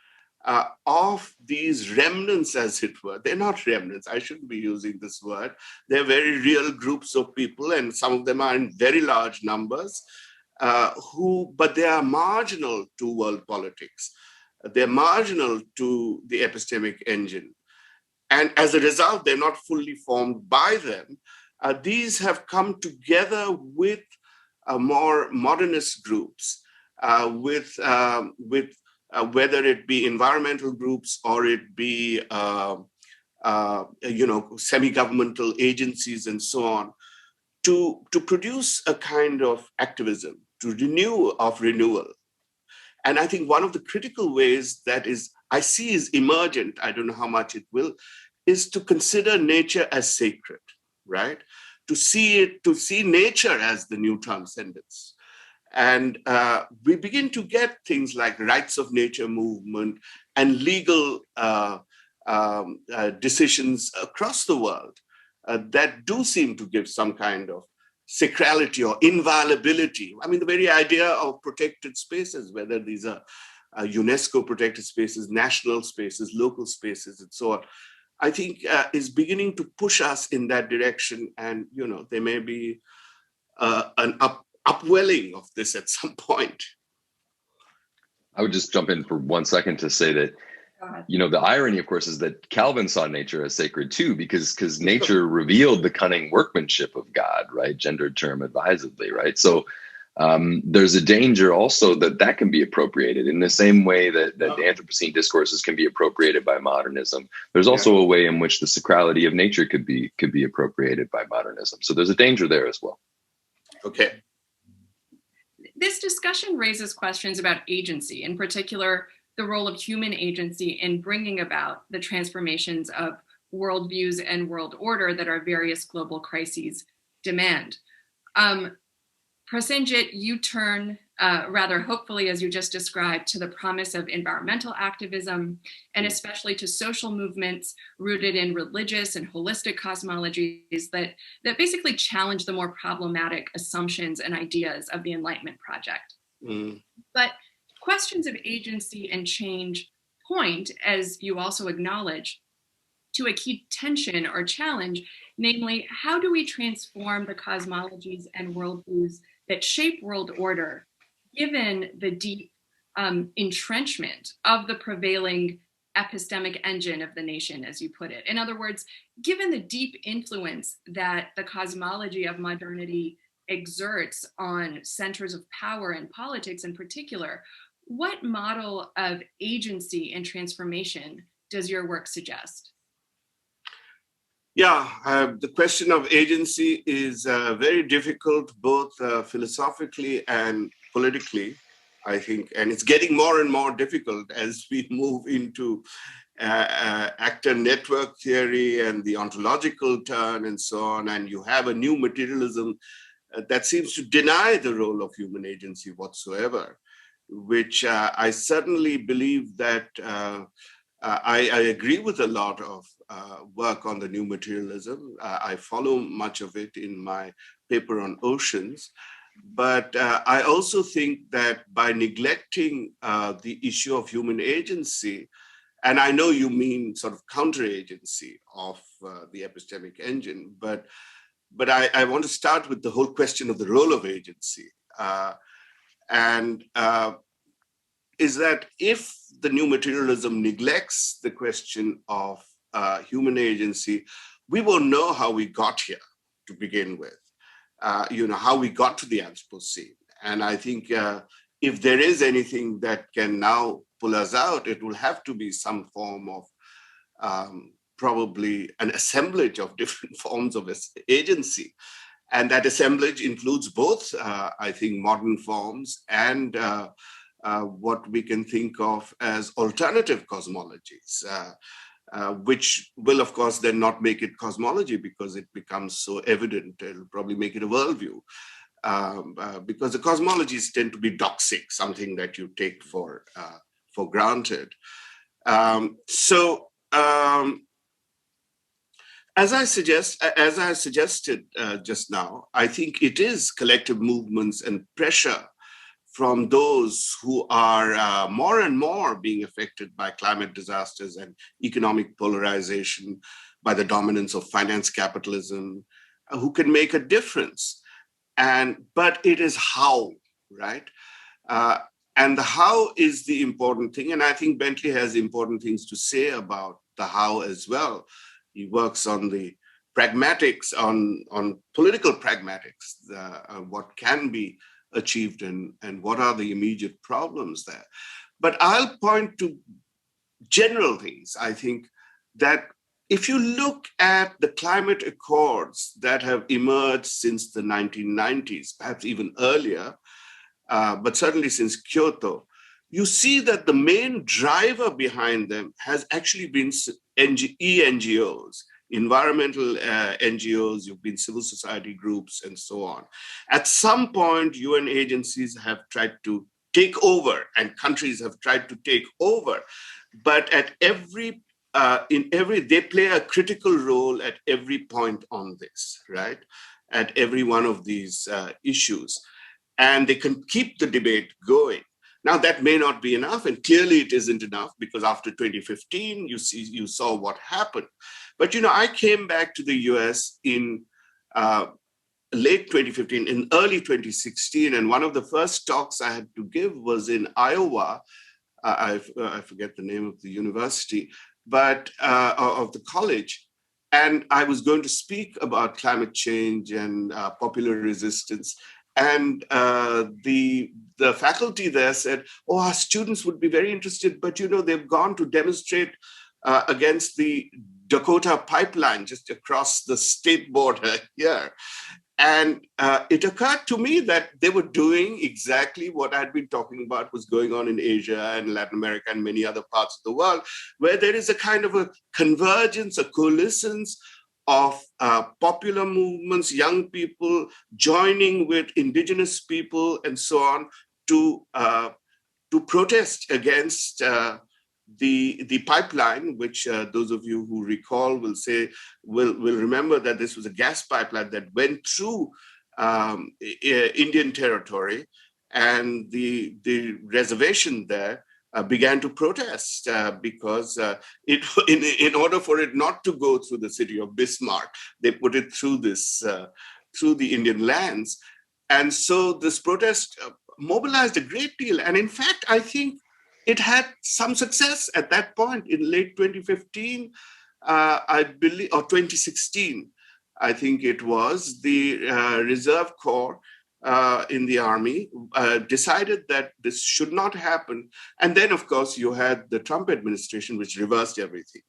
of these remnants, as it were. They're not remnants, I shouldn't be using this word. They're very real groups of people, and some of them are in very large numbers, but they are marginal to world politics. They're marginal to the epistemic engine. And as a result, they're not fully formed by them. These have come together with more modernist groups with whether it be environmental groups or it be semi-governmental agencies and so on, to produce a kind of activism, to renewal. And I think one of the critical ways that I see is emergent, I don't know how much it will, is to consider nature as sacred, right? To see nature as the new transcendence. And we begin to get things like rights of nature movement and legal decisions across the world that do seem to give some kind of sacrality or inviolability. I mean, the very idea of protected spaces, whether these are UNESCO protected spaces, national spaces, local spaces, and so on, I think is beginning to push us in that direction. And, there may be an upwelling of this at some point. I would just jump in for 1 second to say that, the irony, of course, is that Calvin saw nature as sacred too, because nature revealed the cunning workmanship of God, right? Gendered term advisedly, right? So there's a danger also that can be appropriated in the same way that the Anthropocene discourses can be appropriated by modernism. There's also a way in which the sacrality of nature could be appropriated by modernism. So there's a danger there as well. Okay. This discussion raises questions about agency, in particular, the role of human agency in bringing about the transformations of worldviews and world order that our various global crises demand. Prasenjit, you turn rather hopefully, as you just described, to the promise of environmental activism, and especially to social movements rooted in religious and holistic cosmologies that basically challenge the more problematic assumptions and ideas of the Enlightenment project. But questions of agency and change point, as you also acknowledge, to a key tension or challenge, namely, how do we transform the cosmologies and worldviews that shape world order, given the deep entrenchment of the prevailing epistemic engine of the nation, as you put it? In other words, given the deep influence that the cosmology of modernity exerts on centers of power and politics in particular, what model of agency and transformation does your work suggest? Yeah, the question of agency is very difficult, both philosophically and politically, I think. And it's getting more and more difficult as we move into actor network theory and the ontological turn and so on. And you have a new materialism that seems to deny the role of human agency whatsoever, which I certainly believe that I agree with a lot of work on the new materialism. I follow much of it in my paper on oceans. But I also think that by neglecting the issue of human agency, and I know you mean sort of counter-agency of the epistemic engine, but I want to start with the whole question of the role of agency. Is that if the new materialism neglects the question of human agency, we won't know how we got here to begin with, how we got to the Anthropocene. And I think if there is anything that can now pull us out, it will have to be some form of probably an assemblage of different forms of agency. And that assemblage includes both, I think, modern forms and what we can think of as alternative cosmologies, which will, of course, then not make it cosmology because it becomes so evident. It'll probably make it a worldview, because the cosmologies tend to be doxic, something that you take for granted. As I suggested just now, I think it is collective movements and pressure from those who are more and more being affected by climate disasters and economic polarization, by the dominance of finance capitalism, who can make a difference. But it is how, right? And the how is the important thing. And I think Bentley has important things to say about the how as well. He works on the pragmatics, on political pragmatics, what can be achieved and what are the immediate problems there. But I'll point to general things. I think that if you look at the climate accords that have emerged since the 1990s, perhaps even earlier, but certainly since Kyoto, you see that the main driver behind them has actually been ENGOs, environmental NGOs, you've been civil society groups, and so on. At some point, UN agencies have tried to take over, and countries have tried to take over. But at they play a critical role at every point on this, right? At every one of these issues. And they can keep the debate going. Now, that may not be enough, and clearly it isn't enough, because after 2015, you saw what happened. But, I came back to the US in late 2015, in early 2016, and one of the first talks I had to give was in Iowa. I forget the name of the university, but of the college. And I was going to speak about climate change and popular resistance. And the faculty there said, oh, our students would be very interested, but they've gone to demonstrate against the Dakota pipeline just across the state border here. And it occurred to me that they were doing exactly what I'd been talking about was going on in Asia and Latin America and many other parts of the world, where there is a kind of a convergence, a coalescence of popular movements, young people joining with indigenous people and so on to protest against the pipeline, which those of you who recall will remember that this was a gas pipeline that went through Indian territory, and the reservation there began to protest because in order for it not to go through the city of Bismarck, they put it through through the Indian lands. And so this protest mobilized a great deal. And in fact, I think it had some success at that point in late 2015, I believe, or 2016, I think it was. The Reserve Corps in the army decided that this should not happen. And then, of course, you had the Trump administration, which reversed everything.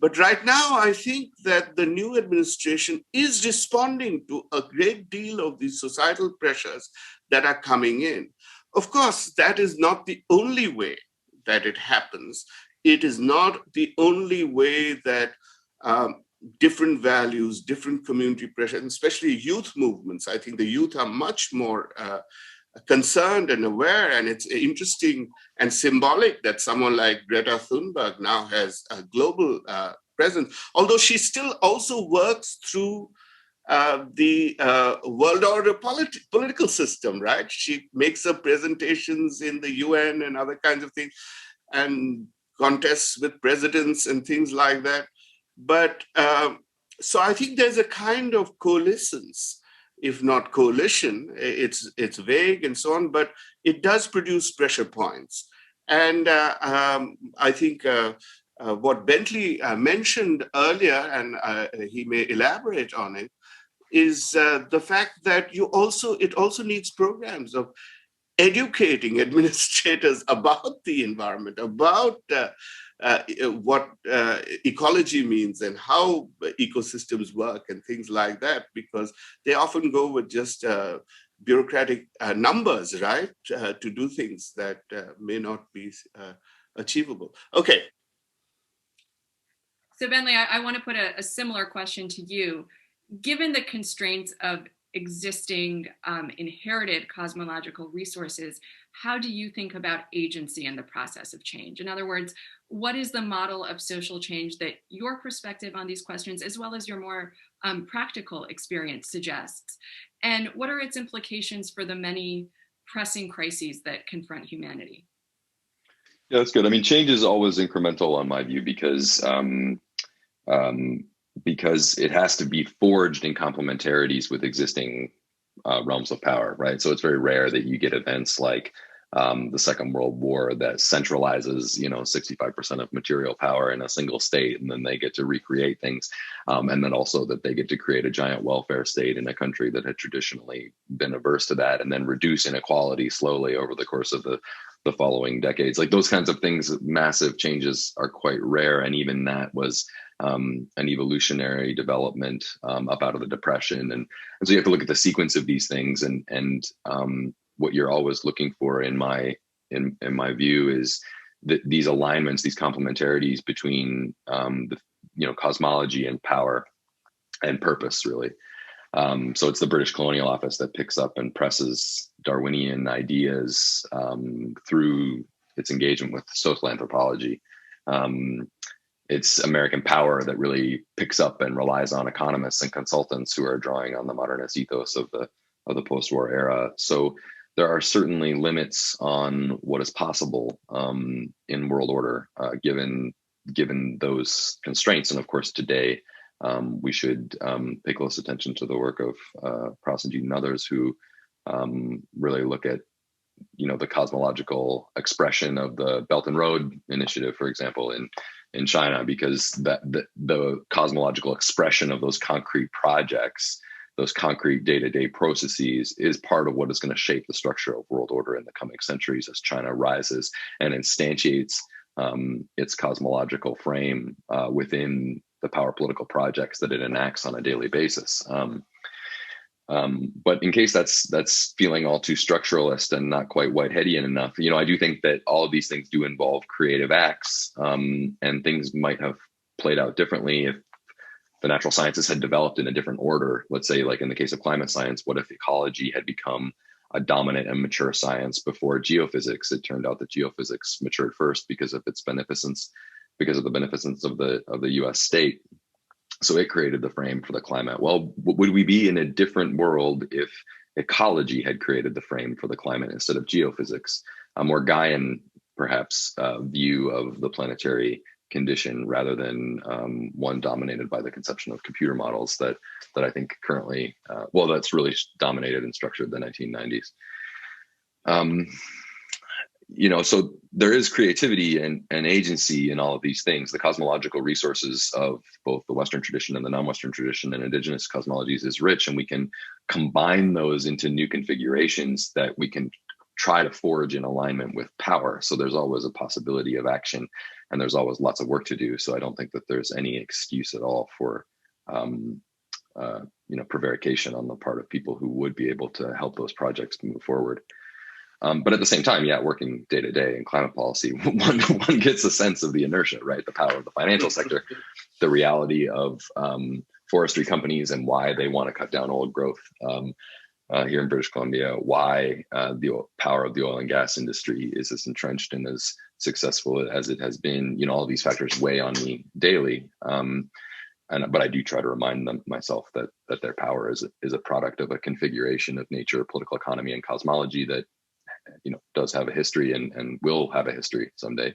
But right now, I think that the new administration is responding to a great deal of these societal pressures that are coming in. Of course, that is not the only way that it happens. It is not the only way that different values, different community pressure, and especially youth movements. I think the youth are much more concerned and aware, and it's interesting and symbolic that someone like Greta Thunberg now has a global presence, although she still also works through the world order political system, right? She makes her presentations in the UN and other kinds of things, and contests with presidents and things like that. But so I think there's a kind of coalescence, if not coalition. It's vague and so on, but it does produce pressure points. And I think what Bentley mentioned earlier, and he may elaborate on it, is the fact that it also needs programs of educating administrators about the environment, about what ecology means and how ecosystems work and things like that, because they often go with just bureaucratic numbers, right, to do things that may not be achievable. Okay. So Bentley, I want to put a similar question to you. Given the constraints of existing inherited cosmological resources, how do you think about agency in the process of change? In other words, what is the model of social change that your perspective on these questions, as well as your more practical experience, suggests? And what are its implications for the many pressing crises that confront humanity? Yeah, that's good. I mean, change is always incremental on my view because it has to be forged in complementarities with existing realms of power, right? So it's very rare that you get events like the Second World War that centralizes, 65% of material power in a single state, and then they get to recreate things. And then also that they get to create a giant welfare state in a country that had traditionally been averse to that, and then reduce inequality slowly over the course of the following decades. Like those kinds of things, massive changes are quite rare. And even that was an evolutionary development up out of the Depression. And so you have to look at the sequence of these things, and what you're always looking for in my view is that these alignments, these complementarities between cosmology and power and purpose, really. So it's the British Colonial Office that picks up and presses Darwinian ideas through its engagement with social anthropology. It's American power that really picks up and relies on economists and consultants who are drawing on the modernist ethos of the post-war era. So there are certainly limits on what is possible in world order, given those constraints. And of course, today we should pay close attention to the work of Prasenjit and others who really look at, the cosmological expression of the Belt and Road Initiative, for example, in China, because the cosmological expression of those concrete projects, those concrete day-to-day processes, is part of what is going to shape the structure of world order in the coming centuries as China rises and instantiates its cosmological frame within the power political projects that it enacts on a daily basis. But in case that's feeling all too structuralist and not quite Whiteheadian enough, I do think that all of these things do involve creative acts, and things might have played out differently if the natural sciences had developed in a different order. Let's say, like in the case of climate science, what if ecology had become a dominant and mature science before geophysics? It turned out that geophysics matured first because of its beneficence, because of the beneficence of the U.S. state. So it created the frame for the climate. Well, would we be in a different world if ecology had created the frame for the climate instead of geophysics? A more Gaian, perhaps, view of the planetary condition rather than one dominated by the conception of computer models that I think currently, that's really dominated and structured the 1990s. So there is creativity and agency in all of these things. The cosmological resources of both the Western tradition and the non-Western tradition and indigenous cosmologies is rich, and we can combine those into new configurations that we can try to forge in alignment with power. So there's always a possibility of action, and there's always lots of work to do. So I don't think that there's any excuse at all for prevarication on the part of people who would be able to help those projects move forward. But at the same time, working day to day in climate policy, one gets a sense of the inertia, right? The power of the financial sector, the reality of forestry companies and why they want to cut down old growth here in British Columbia, why the power of the oil and gas industry is as entrenched and as successful as it has been. All these factors weigh on me daily. But I do try to remind myself that their power is a product of a configuration of nature, political economy, and cosmology that does have a history and will have a history someday.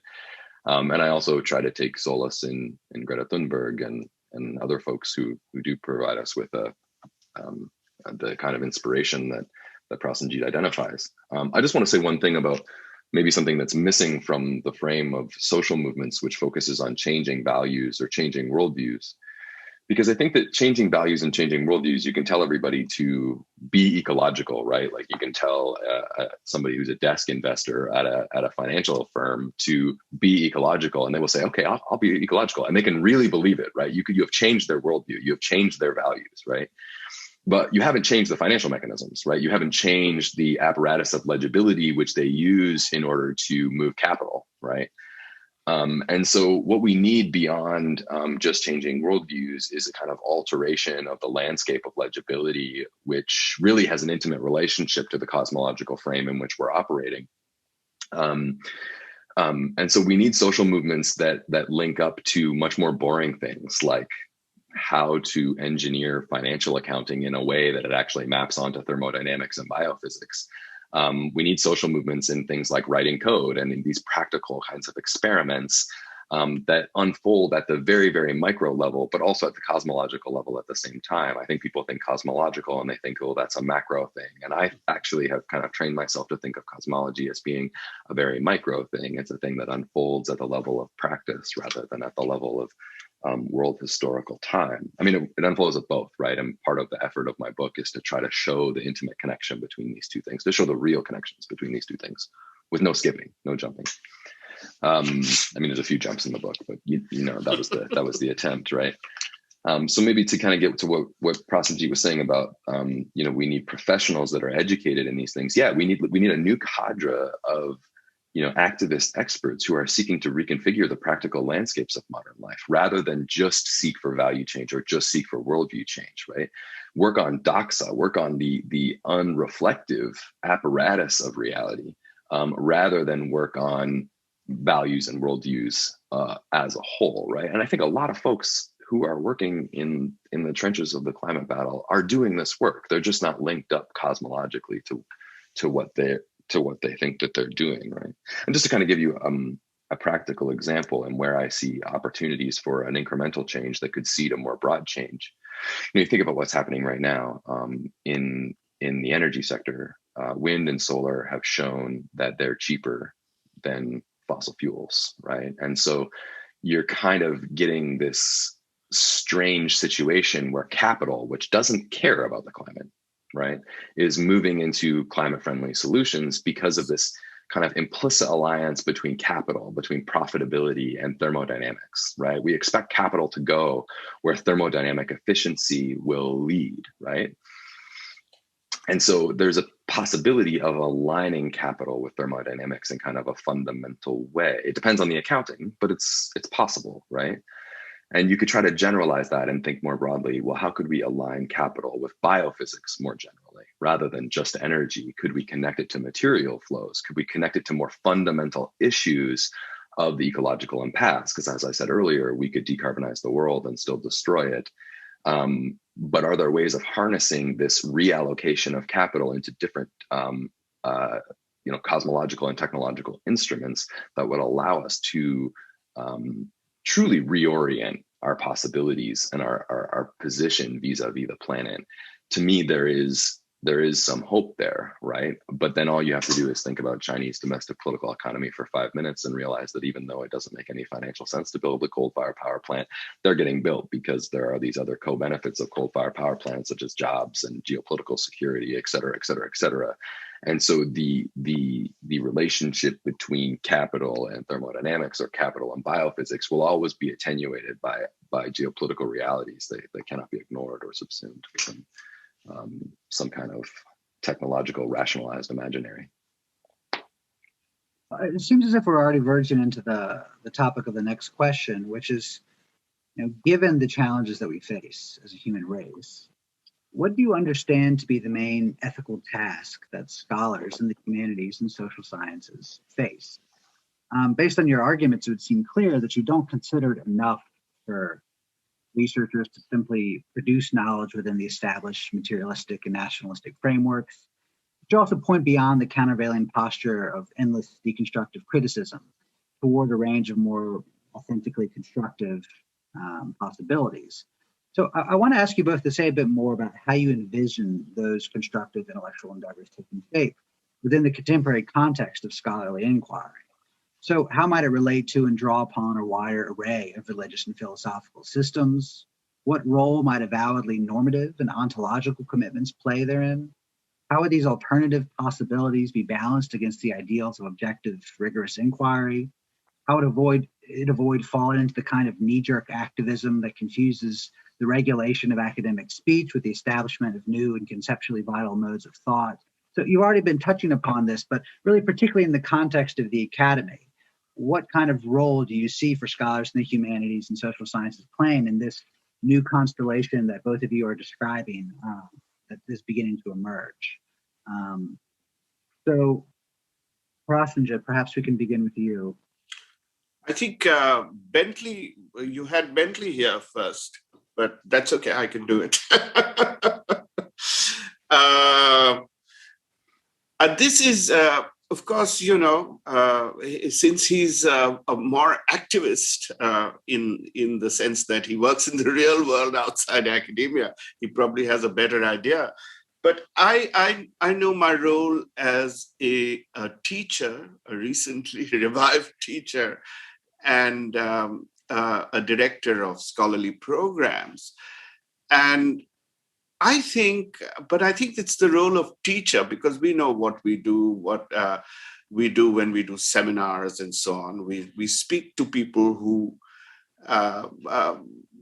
And I also try to take solace in Greta Thunberg and other folks who do provide us with the kind of inspiration that Prasenjit identifies. I just want to say one thing about maybe something that's missing from the frame of social movements, which focuses on changing values or changing worldviews. Because I think that changing values and changing worldviews, you can tell everybody to be ecological, right? Like you can tell somebody who's a desk investor at a financial firm to be ecological, and they will say, "Okay, I'll be ecological," and they can really believe it, right? You have changed their worldview, you have changed their values, right? But you haven't changed the financial mechanisms, right? You haven't changed the apparatus of legibility which they use in order to move capital, right? And so what we need beyond just changing worldviews is a kind of alteration of the landscape of legibility, which really has an intimate relationship to the cosmological frame in which we're operating. And so we need social movements that link up to much more boring things, like how to engineer financial accounting in a way that it actually maps onto thermodynamics and biophysics. We need social movements in things like writing code and in these practical kinds of experiments that unfold at the very, very micro level, but also at the cosmological level at the same time. I think people think cosmological and they think, oh, that's a macro thing. And I actually have kind of trained myself to think of cosmology as being a very micro thing. It's a thing that unfolds at the level of practice rather than at the level of world historical time. I mean, it unfolds at both, right? And part of the effort of my book is to try to show the intimate connection between these two things, to show the real connections between these two things with no skipping, no jumping. I mean, there's a few jumps in the book, but you know, that was the attempt, right? So maybe to kind of get to what Prasenjit was saying about, you know, we need professionals that are educated in these things. Yeah, we need a new cadre of, you know, activist experts who are seeking to reconfigure the practical landscapes of modern life rather than just seek for value change or just seek for worldview change, right? Work on doxa, work on the unreflective apparatus of reality, rather than work on values and worldviews as a whole, right? And I think a lot of folks who are working in the trenches of the climate battle are doing this work. They're just not linked up cosmologically to what they think that they're doing, right? And just to kind of give you a practical example and where I see opportunities for an incremental change that could seed a more broad change. You know, you think about what's happening right now in the energy sector. Wind and solar have shown that they're cheaper than fossil fuels, right? And so you're kind of getting this strange situation where capital, which doesn't care about the climate, right, is moving into climate-friendly solutions because of this kind of implicit alliance between capital, between profitability and thermodynamics, right? We expect capital to go where thermodynamic efficiency will lead, right? And so there's a possibility of aligning capital with thermodynamics in kind of a fundamental way. It depends on the accounting, but it's possible, right? And you could try to generalize that and think more broadly, well, how could we align capital with biophysics more generally, rather than just energy? Could we connect it to material flows? Could we connect it to more fundamental issues of the ecological impasse? Because as I said earlier, we could decarbonize the world and still destroy it. But are there ways of harnessing this reallocation of capital into different cosmological and technological instruments that would allow us to truly reorient our possibilities and our position vis-a-vis the planet? To me, there is some hope there, right? But then all you have to do is think about Chinese domestic political economy for 5 minutes and realize that even though it doesn't make any financial sense to build a coal-fired power plant, they're getting built because there are these other co-benefits of coal-fired power plants, such as jobs and geopolitical security, et cetera, et cetera, et cetera. And so the relationship between capital and thermodynamics, or capital and biophysics, will always be attenuated by geopolitical realities. They cannot be ignored or subsumed within some kind of technological rationalized imaginary. It seems as if we're already verging into the topic of the next question, which is, given the challenges that we face as a human race, what do you understand to be the main ethical task that scholars in the humanities and social sciences face? Based on your arguments, it would seem clear that you don't consider it enough for researchers to simply produce knowledge within the established materialistic and nationalistic frameworks, but you also point beyond the countervailing posture of endless deconstructive criticism toward a range of more authentically constructive possibilities. So I want to ask you both to say a bit more about how you envision those constructive intellectual endeavors taking shape within the contemporary context of scholarly inquiry. So how might it relate to and draw upon a wider array of religious and philosophical systems? What role might avowedly normative and ontological commitments play therein? How would these alternative possibilities be balanced against the ideals of objective, rigorous inquiry? How would it avoid falling into the kind of knee-jerk activism that confuses the regulation of academic speech with the establishment of new and conceptually vital modes of thought? So you've already been touching upon this, but really particularly in the context of the academy, what kind of role do you see for scholars in the humanities and social sciences playing in this new constellation that both of you are describing that is beginning to emerge? So, Prasenjit, perhaps we can begin with you. I think Bentley, you had Bentley here first, but that's okay, I can do it. This is of course, since he's a more activist in the sense that he works in the real world outside academia, he probably has a better idea. But I know my role as a teacher, a recently revived teacher, and a director of scholarly programs. And I think it's the role of teacher, because we know what we do, we do when we do seminars and so on. We speak to people who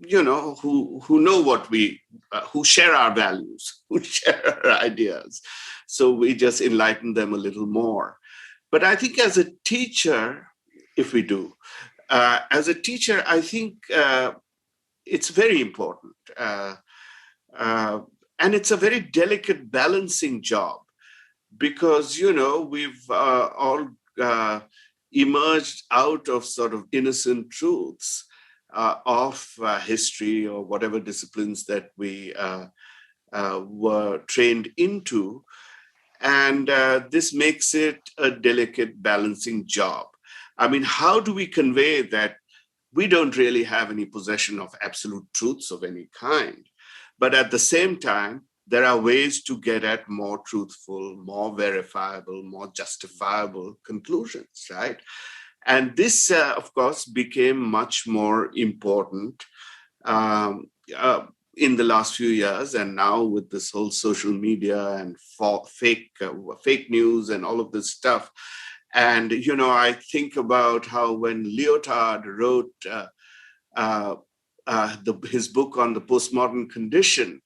who know what who share our values, who share our ideas. So we just enlighten them a little more. But I think as a teacher, if we do, as a teacher, I think it's very important. And it's a very delicate balancing job, because, we've all emerged out of sort of innocent truths of history or whatever disciplines that we were trained into. And this makes it a delicate balancing job. I mean, how do we convey that we don't really have any possession of absolute truths of any kind? But at the same time, there are ways to get at more truthful, more verifiable, more justifiable conclusions, right? And this, of course, became much more important in the last few years. And now with this whole social media and fake news and all of this stuff. And, I think about how when Lyotard wrote his book on the postmodern condition,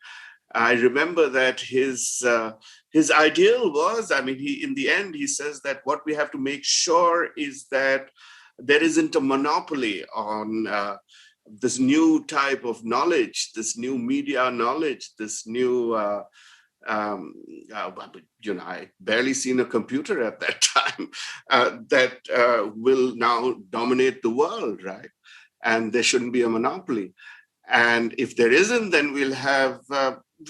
I remember that his ideal was, in the end, he says that what we have to make sure is that there isn't a monopoly on this new type of knowledge, this new media knowledge, this new, I barely seen a computer at that time that will now dominate the world, right? And there shouldn't be a monopoly. And if there isn't, then we'll have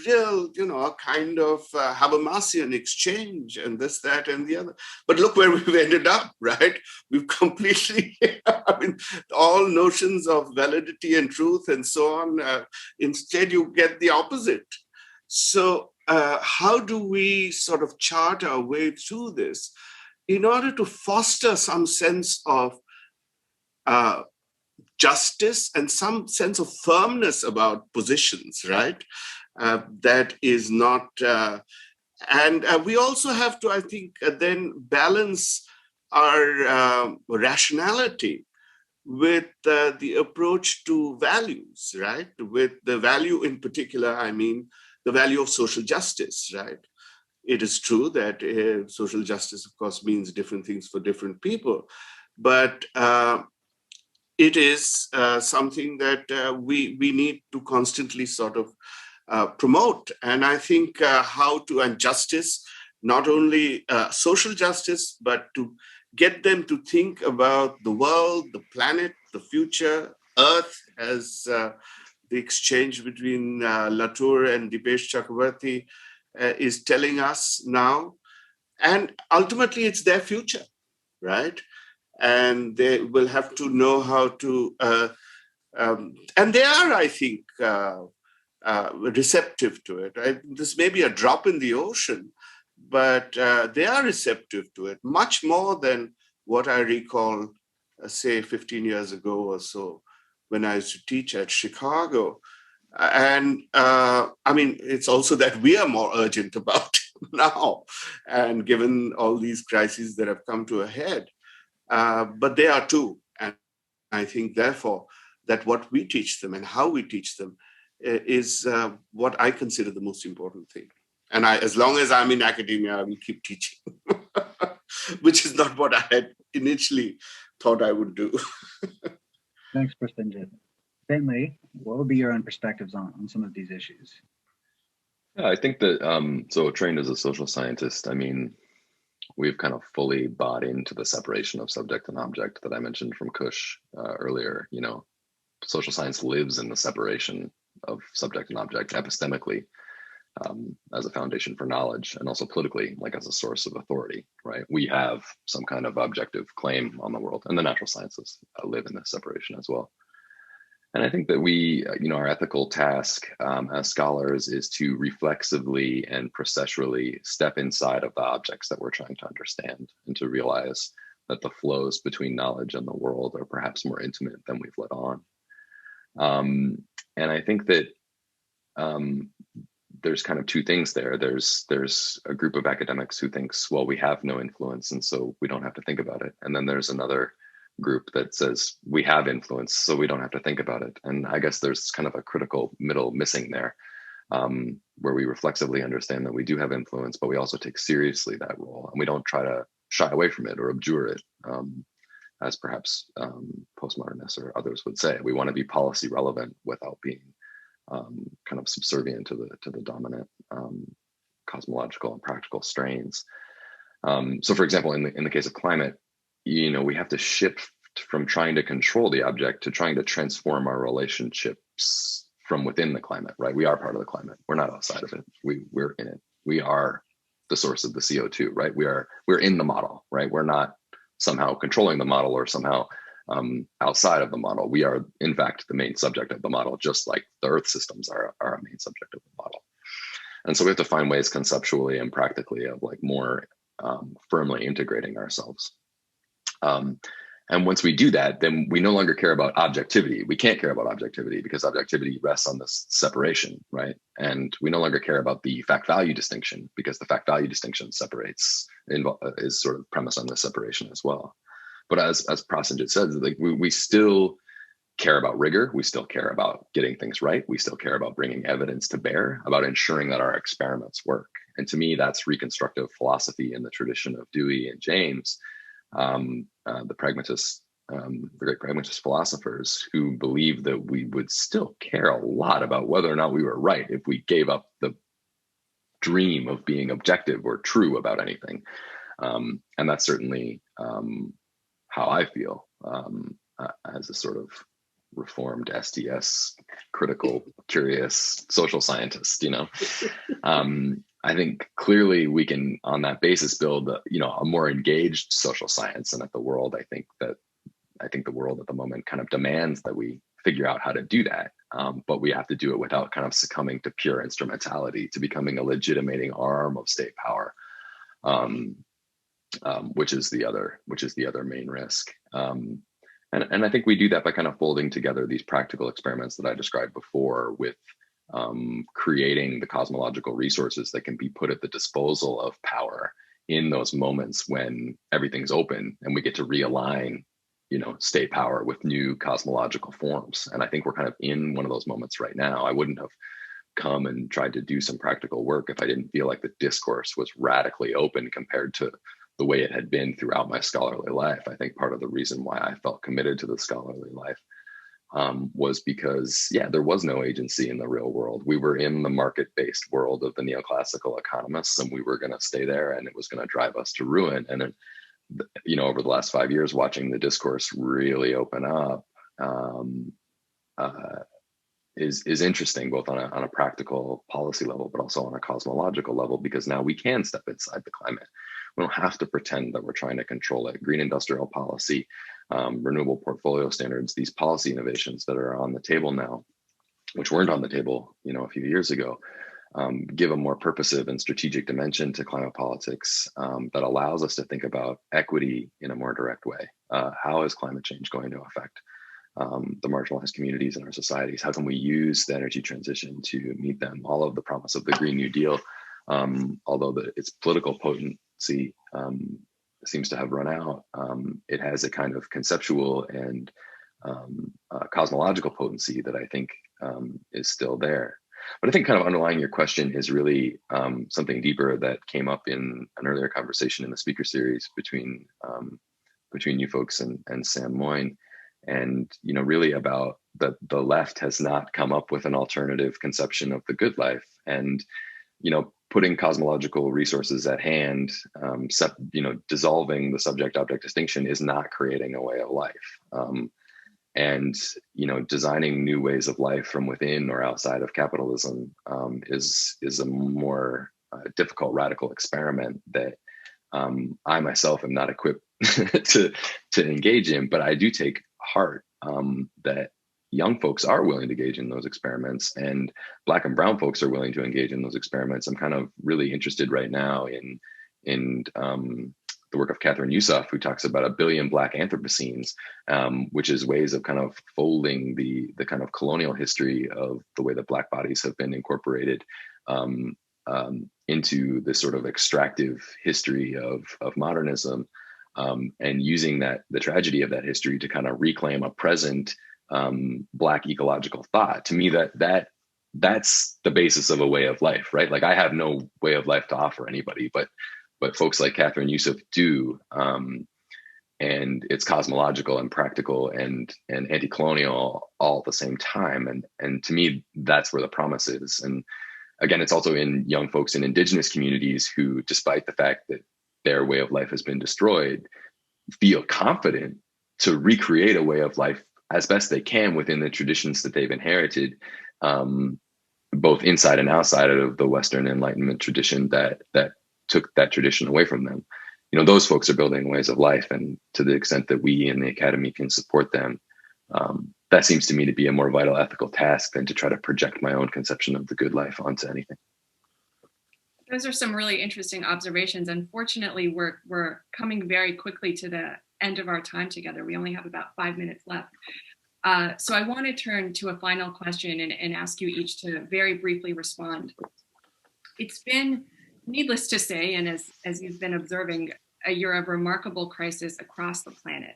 real, a kind of Habermasian exchange and this, that, and the other. But look where we've ended up, right? We've completely, all notions of validity and truth and so on. Instead, you get the opposite. So how do we sort of chart our way through this in order to foster some sense of justice and some sense of firmness about positions, right? That is not, and we also have to, I think, then balance our rationality with the approach to values, right? With the value in particular, the value of social justice, right? It is true that social justice, of course, means different things for different people, but it is something that we need to constantly sort of promote. And I think and justice, not only social justice, but to get them to think about the world, the planet, the future, Earth, as the exchange between Latour and Dipesh Chakrabarty is telling us now. And ultimately, it's their future, right? And they will have to know how to, and they are, I think, receptive to it. Right? This may be a drop in the ocean, but they are receptive to it, much more than what I recall, say, 15 years ago or so, when I used to teach at Chicago. And it's also that we are more urgent about it now, and given all these crises that have come to a head. But they are too. And I think, therefore, that what we teach them and how we teach them is what I consider the most important thing. And as long as I'm in academia, I will keep teaching, which is not what I had initially thought I would do. Thanks, Prasenjit. Bentley, what would be your own perspectives on some of these issues? Yeah, I think that, so trained as a social scientist, we've kind of fully bought into the separation of subject and object that I mentioned from Kush earlier. Social science lives in the separation of subject and object epistemically. as a foundation for knowledge, and also politically, like as a source of authority, right? We have some kind of objective claim on the world, and the natural sciences live in this separation as well. And I think that we, our ethical task as scholars is to reflexively and processually step inside of the objects that we're trying to understand, and to realize that the flows between knowledge and the world are perhaps more intimate than we've let on. And I think that there's kind of two things there. There's a group of academics who thinks, well, we have no influence, and so we don't have to think about it. And then there's another group that says we have influence, so we don't have to think about it. And I guess there's kind of a critical middle missing there, where we reflexively understand that we do have influence, but we also take seriously that role, and we don't try to shy away from it or abjure it, as perhaps postmodernists or others would say. We want to be policy relevant without being kind of subservient to the dominant cosmological and practical strains. So, for example, in the case of climate, we have to shift from trying to control the object to trying to transform our relationships from within the climate, right? We are part of the climate. We're not outside of it. We're in it. We are the source of the CO2, right? We're in the model, right? We're not somehow controlling the model or somehow outside of the model. We are, in fact, the main subject of the model, just like the Earth systems are a main subject of the model. And so we have to find ways conceptually and practically of like more firmly integrating ourselves. And once we do that, then we no longer care about objectivity. We can't care about objectivity because objectivity rests on this separation, right? And we no longer care about the fact-value distinction because the fact-value distinction is sort of premised on this separation as well. But as Prasenjit said, like we still care about rigor. We still care about getting things right. We still care about bringing evidence to bear, about ensuring that our experiments work. And to me, that's reconstructive philosophy in the tradition of Dewey and James, the pragmatists, the great pragmatist philosophers who believe that we would still care a lot about whether or not we were right if we gave up the dream of being objective or true about anything. And that's certainly how I feel as a sort of reformed STS, critical, curious social scientist, I think clearly we can, on that basis, build a more engaged social science. And at the world, I think the world at the moment kind of demands that we figure out how to do that. But we have to do it without kind of succumbing to pure instrumentality, to becoming a legitimating arm of state power, which is the other main risk. And I think we do that by kind of folding together these practical experiments that I described before with creating the cosmological resources that can be put at the disposal of power in those moments when everything's open and we get to realign, state power with new cosmological forms. And I think we're kind of in one of those moments right now. I wouldn't have come and tried to do some practical work if I didn't feel like the discourse was radically open compared to the way it had been throughout my scholarly life. I think part of the reason why I felt committed to the scholarly life was because, there was no agency in the real world. We were in the market-based world of the neoclassical economists, and we were going to stay there, and it was going to drive us to ruin. And over the last 5 years, watching the discourse really open up is interesting, both on a practical policy level, but also on a cosmological level, because now we can step inside the climate. We don't have to pretend that we're trying to control it. Green industrial policy, renewable portfolio standards, these policy innovations that are on the table now, which weren't on the table, a few years ago, give a more purposive and strategic dimension to climate politics that allows us to think about equity in a more direct way. How is climate change going to affect the marginalized communities in our societies? How can we use the energy transition to meet them? All of the promise of the Green New Deal, although its political potency seems to have run out, it has a kind of conceptual and cosmological potency that I think is still there. But I think kind of underlying your question is really something deeper that came up in an earlier conversation in the speaker series between you folks and Sam Moyne, and really about the left has not come up with an alternative conception of the good life, and putting cosmological resources at hand, dissolving the subject-object distinction is not creating a way of life. And designing new ways of life from within or outside of capitalism is a more difficult, radical experiment that I myself am not equipped to engage in. But I do take heart that young folks are willing to engage in those experiments, and Black and brown folks are willing to engage in those experiments. I'm kind of really interested right now in the work of Catherine Youssef, who talks about 1 billion Black Anthropocenes, which is ways of kind of folding the kind of colonial history of the way that Black bodies have been incorporated into this sort of extractive history of modernism, and using the tragedy of that history to kind of reclaim a present Black ecological thought. To me, that's the basis of a way of life, right? Like, I have no way of life to offer anybody, but folks like Catherine Youssef do, and it's cosmological and practical and anti-colonial all at the same time. And to me, that's where the promise is. And again, it's also in young folks in Indigenous communities who, despite the fact that their way of life has been destroyed, feel confident to recreate a way of life as best they can within the traditions that they've inherited, both inside and outside of the Western Enlightenment tradition that took that tradition away from them. Those folks are building ways of life, and to the extent that we in the academy can support them, that seems to me to be a more vital ethical task than to try to project my own conception of the good life onto anything. Those are some really interesting observations. Unfortunately, we're coming very quickly to the end of our time together. We only have about 5 minutes left. So I want to turn to a final question and ask you each to very briefly respond. It's been, needless to say, and as you've been observing, a year of remarkable crisis across the planet.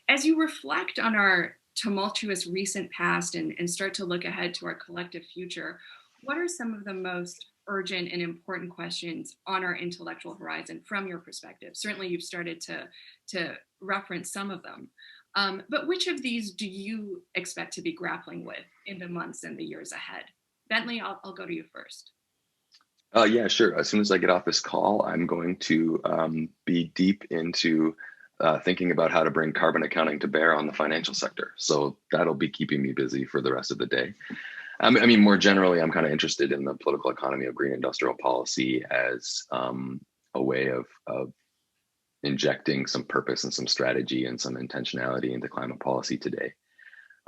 As you reflect on our tumultuous recent past and start to look ahead to our collective future, what are some of the most urgent and important questions on our intellectual horizon from your perspective? Certainly you've started to reference some of them, but which of these do you expect to be grappling with in the months and the years ahead? Bentley, I'll go to you first. Yeah, sure. As soon as I get off this call, I'm going to be deep into thinking about how to bring carbon accounting to bear on the financial sector. So that'll be keeping me busy for the rest of the day. I mean, more generally, I'm kind of interested in the political economy of green industrial policy as a way of injecting some purpose and some strategy and some intentionality into climate policy today.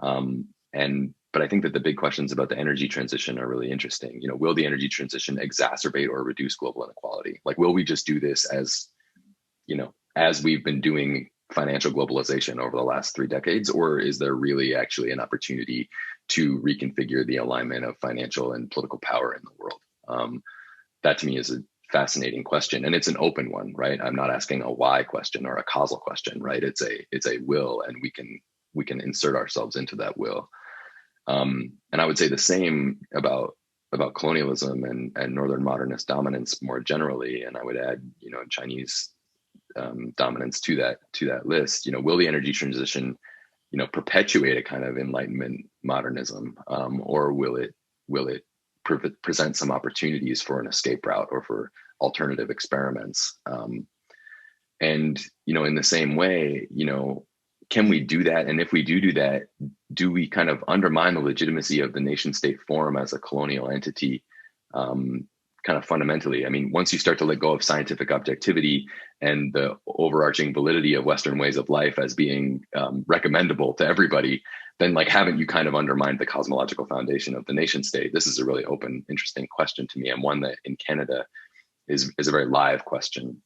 But I think that the big questions about the energy transition are really interesting. Will the energy transition exacerbate or reduce global inequality? Like, will we just do this as we've been doing financial globalization over the last 3 decades, or is there really actually an opportunity to reconfigure the alignment of financial and political power in the world? That to me is a fascinating question, and it's an open one, right? I'm not asking a why question or a causal question, right? It's a will, and we can insert ourselves into that will. And I would say the same about colonialism and Northern modernist dominance more generally. And I would add, Chinese dominance to that list. Will the energy transition, perpetuate a kind of Enlightenment modernism, or will it present some opportunities for an escape route or for alternative experiments? And in the same way, can we do that? And if we do that, do we kind of undermine the legitimacy of the nation state form as a colonial entity, kind of fundamentally? I mean, once you start to let go of scientific objectivity and the overarching validity of Western ways of life as being recommendable to everybody, then haven't you kind of undermined the cosmological foundation of the nation state? This is a really open, interesting question to me, and one that in Canada is a very live question.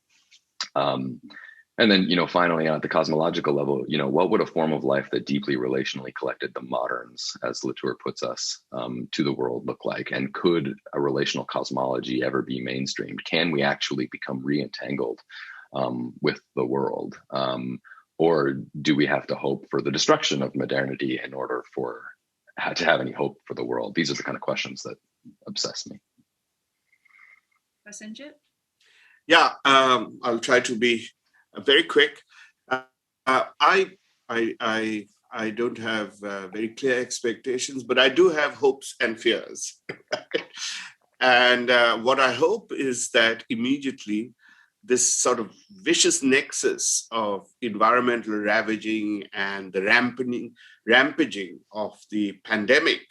And then, finally, at the cosmological level, what would a form of life that deeply relationally collected the moderns, as Latour puts us, to the world look like? And could a relational cosmology ever be mainstreamed? Can we actually become re-entangled with the world? Or do we have to hope for the destruction of modernity in order to have any hope for the world? These are the kind of questions that obsess me. Prasenjit? Yeah, I'll try to be very quick. I don't have very clear expectations, but I do have hopes and fears. And what I hope is that immediately this sort of vicious nexus of environmental ravaging and the rampaging of the pandemic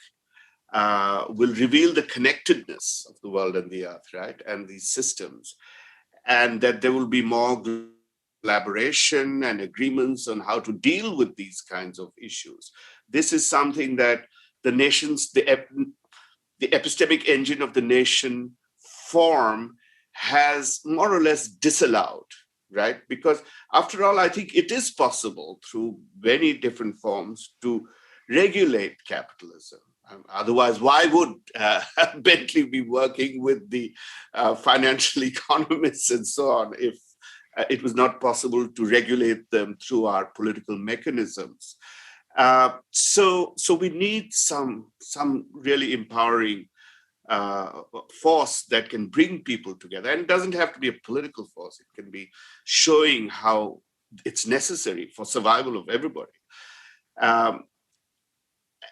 will reveal the connectedness of the world and the earth, right? And these systems. And that there will be more collaboration and agreements on how to deal with these kinds of issues. This is something that the nations, the epistemic engine of the nation form has more or less disallowed, right? Because after all, I think it is possible through many different forms to regulate capitalism. Otherwise, why would Bentley be working with the financial economists and so on if it was not possible to regulate them through our political mechanisms? So we need some really empowering force that can bring people together. And it doesn't have to be a political force. It can be showing how it's necessary for survival of everybody.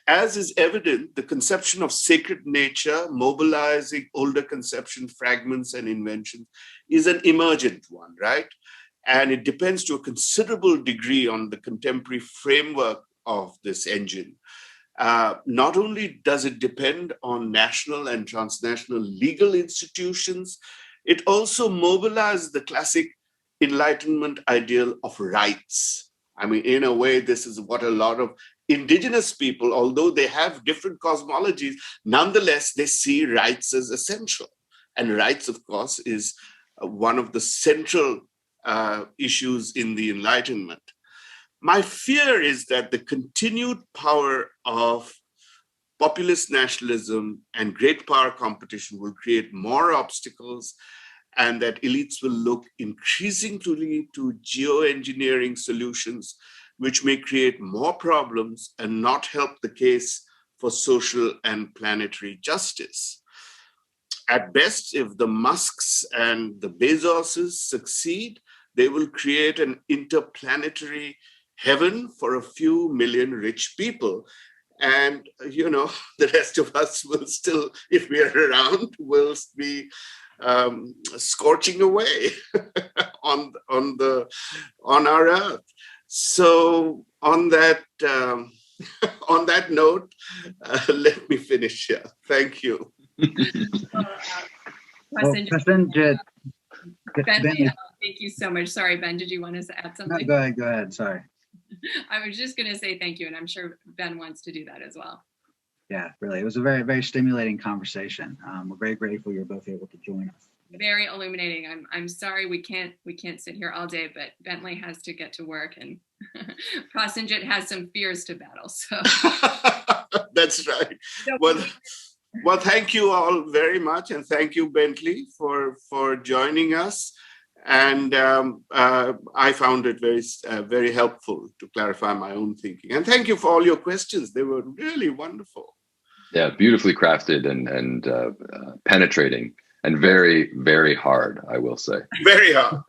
As is evident, the conception of sacred nature, mobilizing older conception fragments and inventions, is an emergent one, right? And it depends to a considerable degree on the contemporary framework of this engine. Not only does it depend on national and transnational legal institutions, it also mobilizes the classic Enlightenment ideal of rights. I mean, in a way, this is what a lot of indigenous people, although they have different cosmologies, nonetheless, they see rights as essential. And rights, of course, is one of the central issues in the Enlightenment. My fear is that the continued power of populist nationalism and great power competition will create more obstacles, and that elites will look increasingly to geoengineering solutions, which may create more problems and not help the case for social and planetary justice. At best, if the Musks and the Bezoses succeed, they will create an interplanetary heaven for a few million rich people. And, you know, the rest of us will still, if we are around, will be scorching away on our earth. So on that note, let me finish here. Thank you. Prasenjit, Bentley, thank you so much. Sorry, Ben, did you want to add something? No, go ahead. Sorry. I was just going to say thank you, and I'm sure Ben wants to do that as well. Yeah, really. It was a very, very stimulating conversation. We're very grateful you're both able to join us. Very illuminating. I'm sorry we can't sit here all day, but Bentley has to get to work, and Prasenjit has some fears to battle. So that's right. Well, thank you all very much, and thank you, Bentley, for joining us. And I found it very helpful to clarify my own thinking. And thank you for all your questions. They were really wonderful. Yeah, beautifully crafted and penetrating, and very, very hard, I will say. Very hard.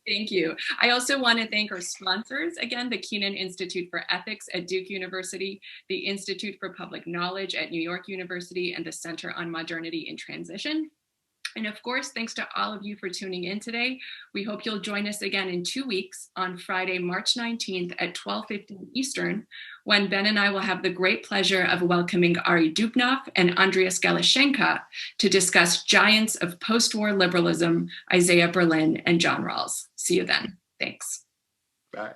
Thank you. I also want to thank our sponsors, again, the Keenan Institute for Ethics at Duke University, the Institute for Public Knowledge at New York University, and the Center on Modernity in Transition. And of course, thanks to all of you for tuning in today. We hope you'll join us again in 2 weeks on Friday, March 19th at 12:15 Eastern, when Ben and I will have the great pleasure of welcoming Ari Dubnov and Andreas Galashenka to discuss giants of post-war liberalism, Isaiah Berlin and John Rawls. See you then. Thanks. Bye.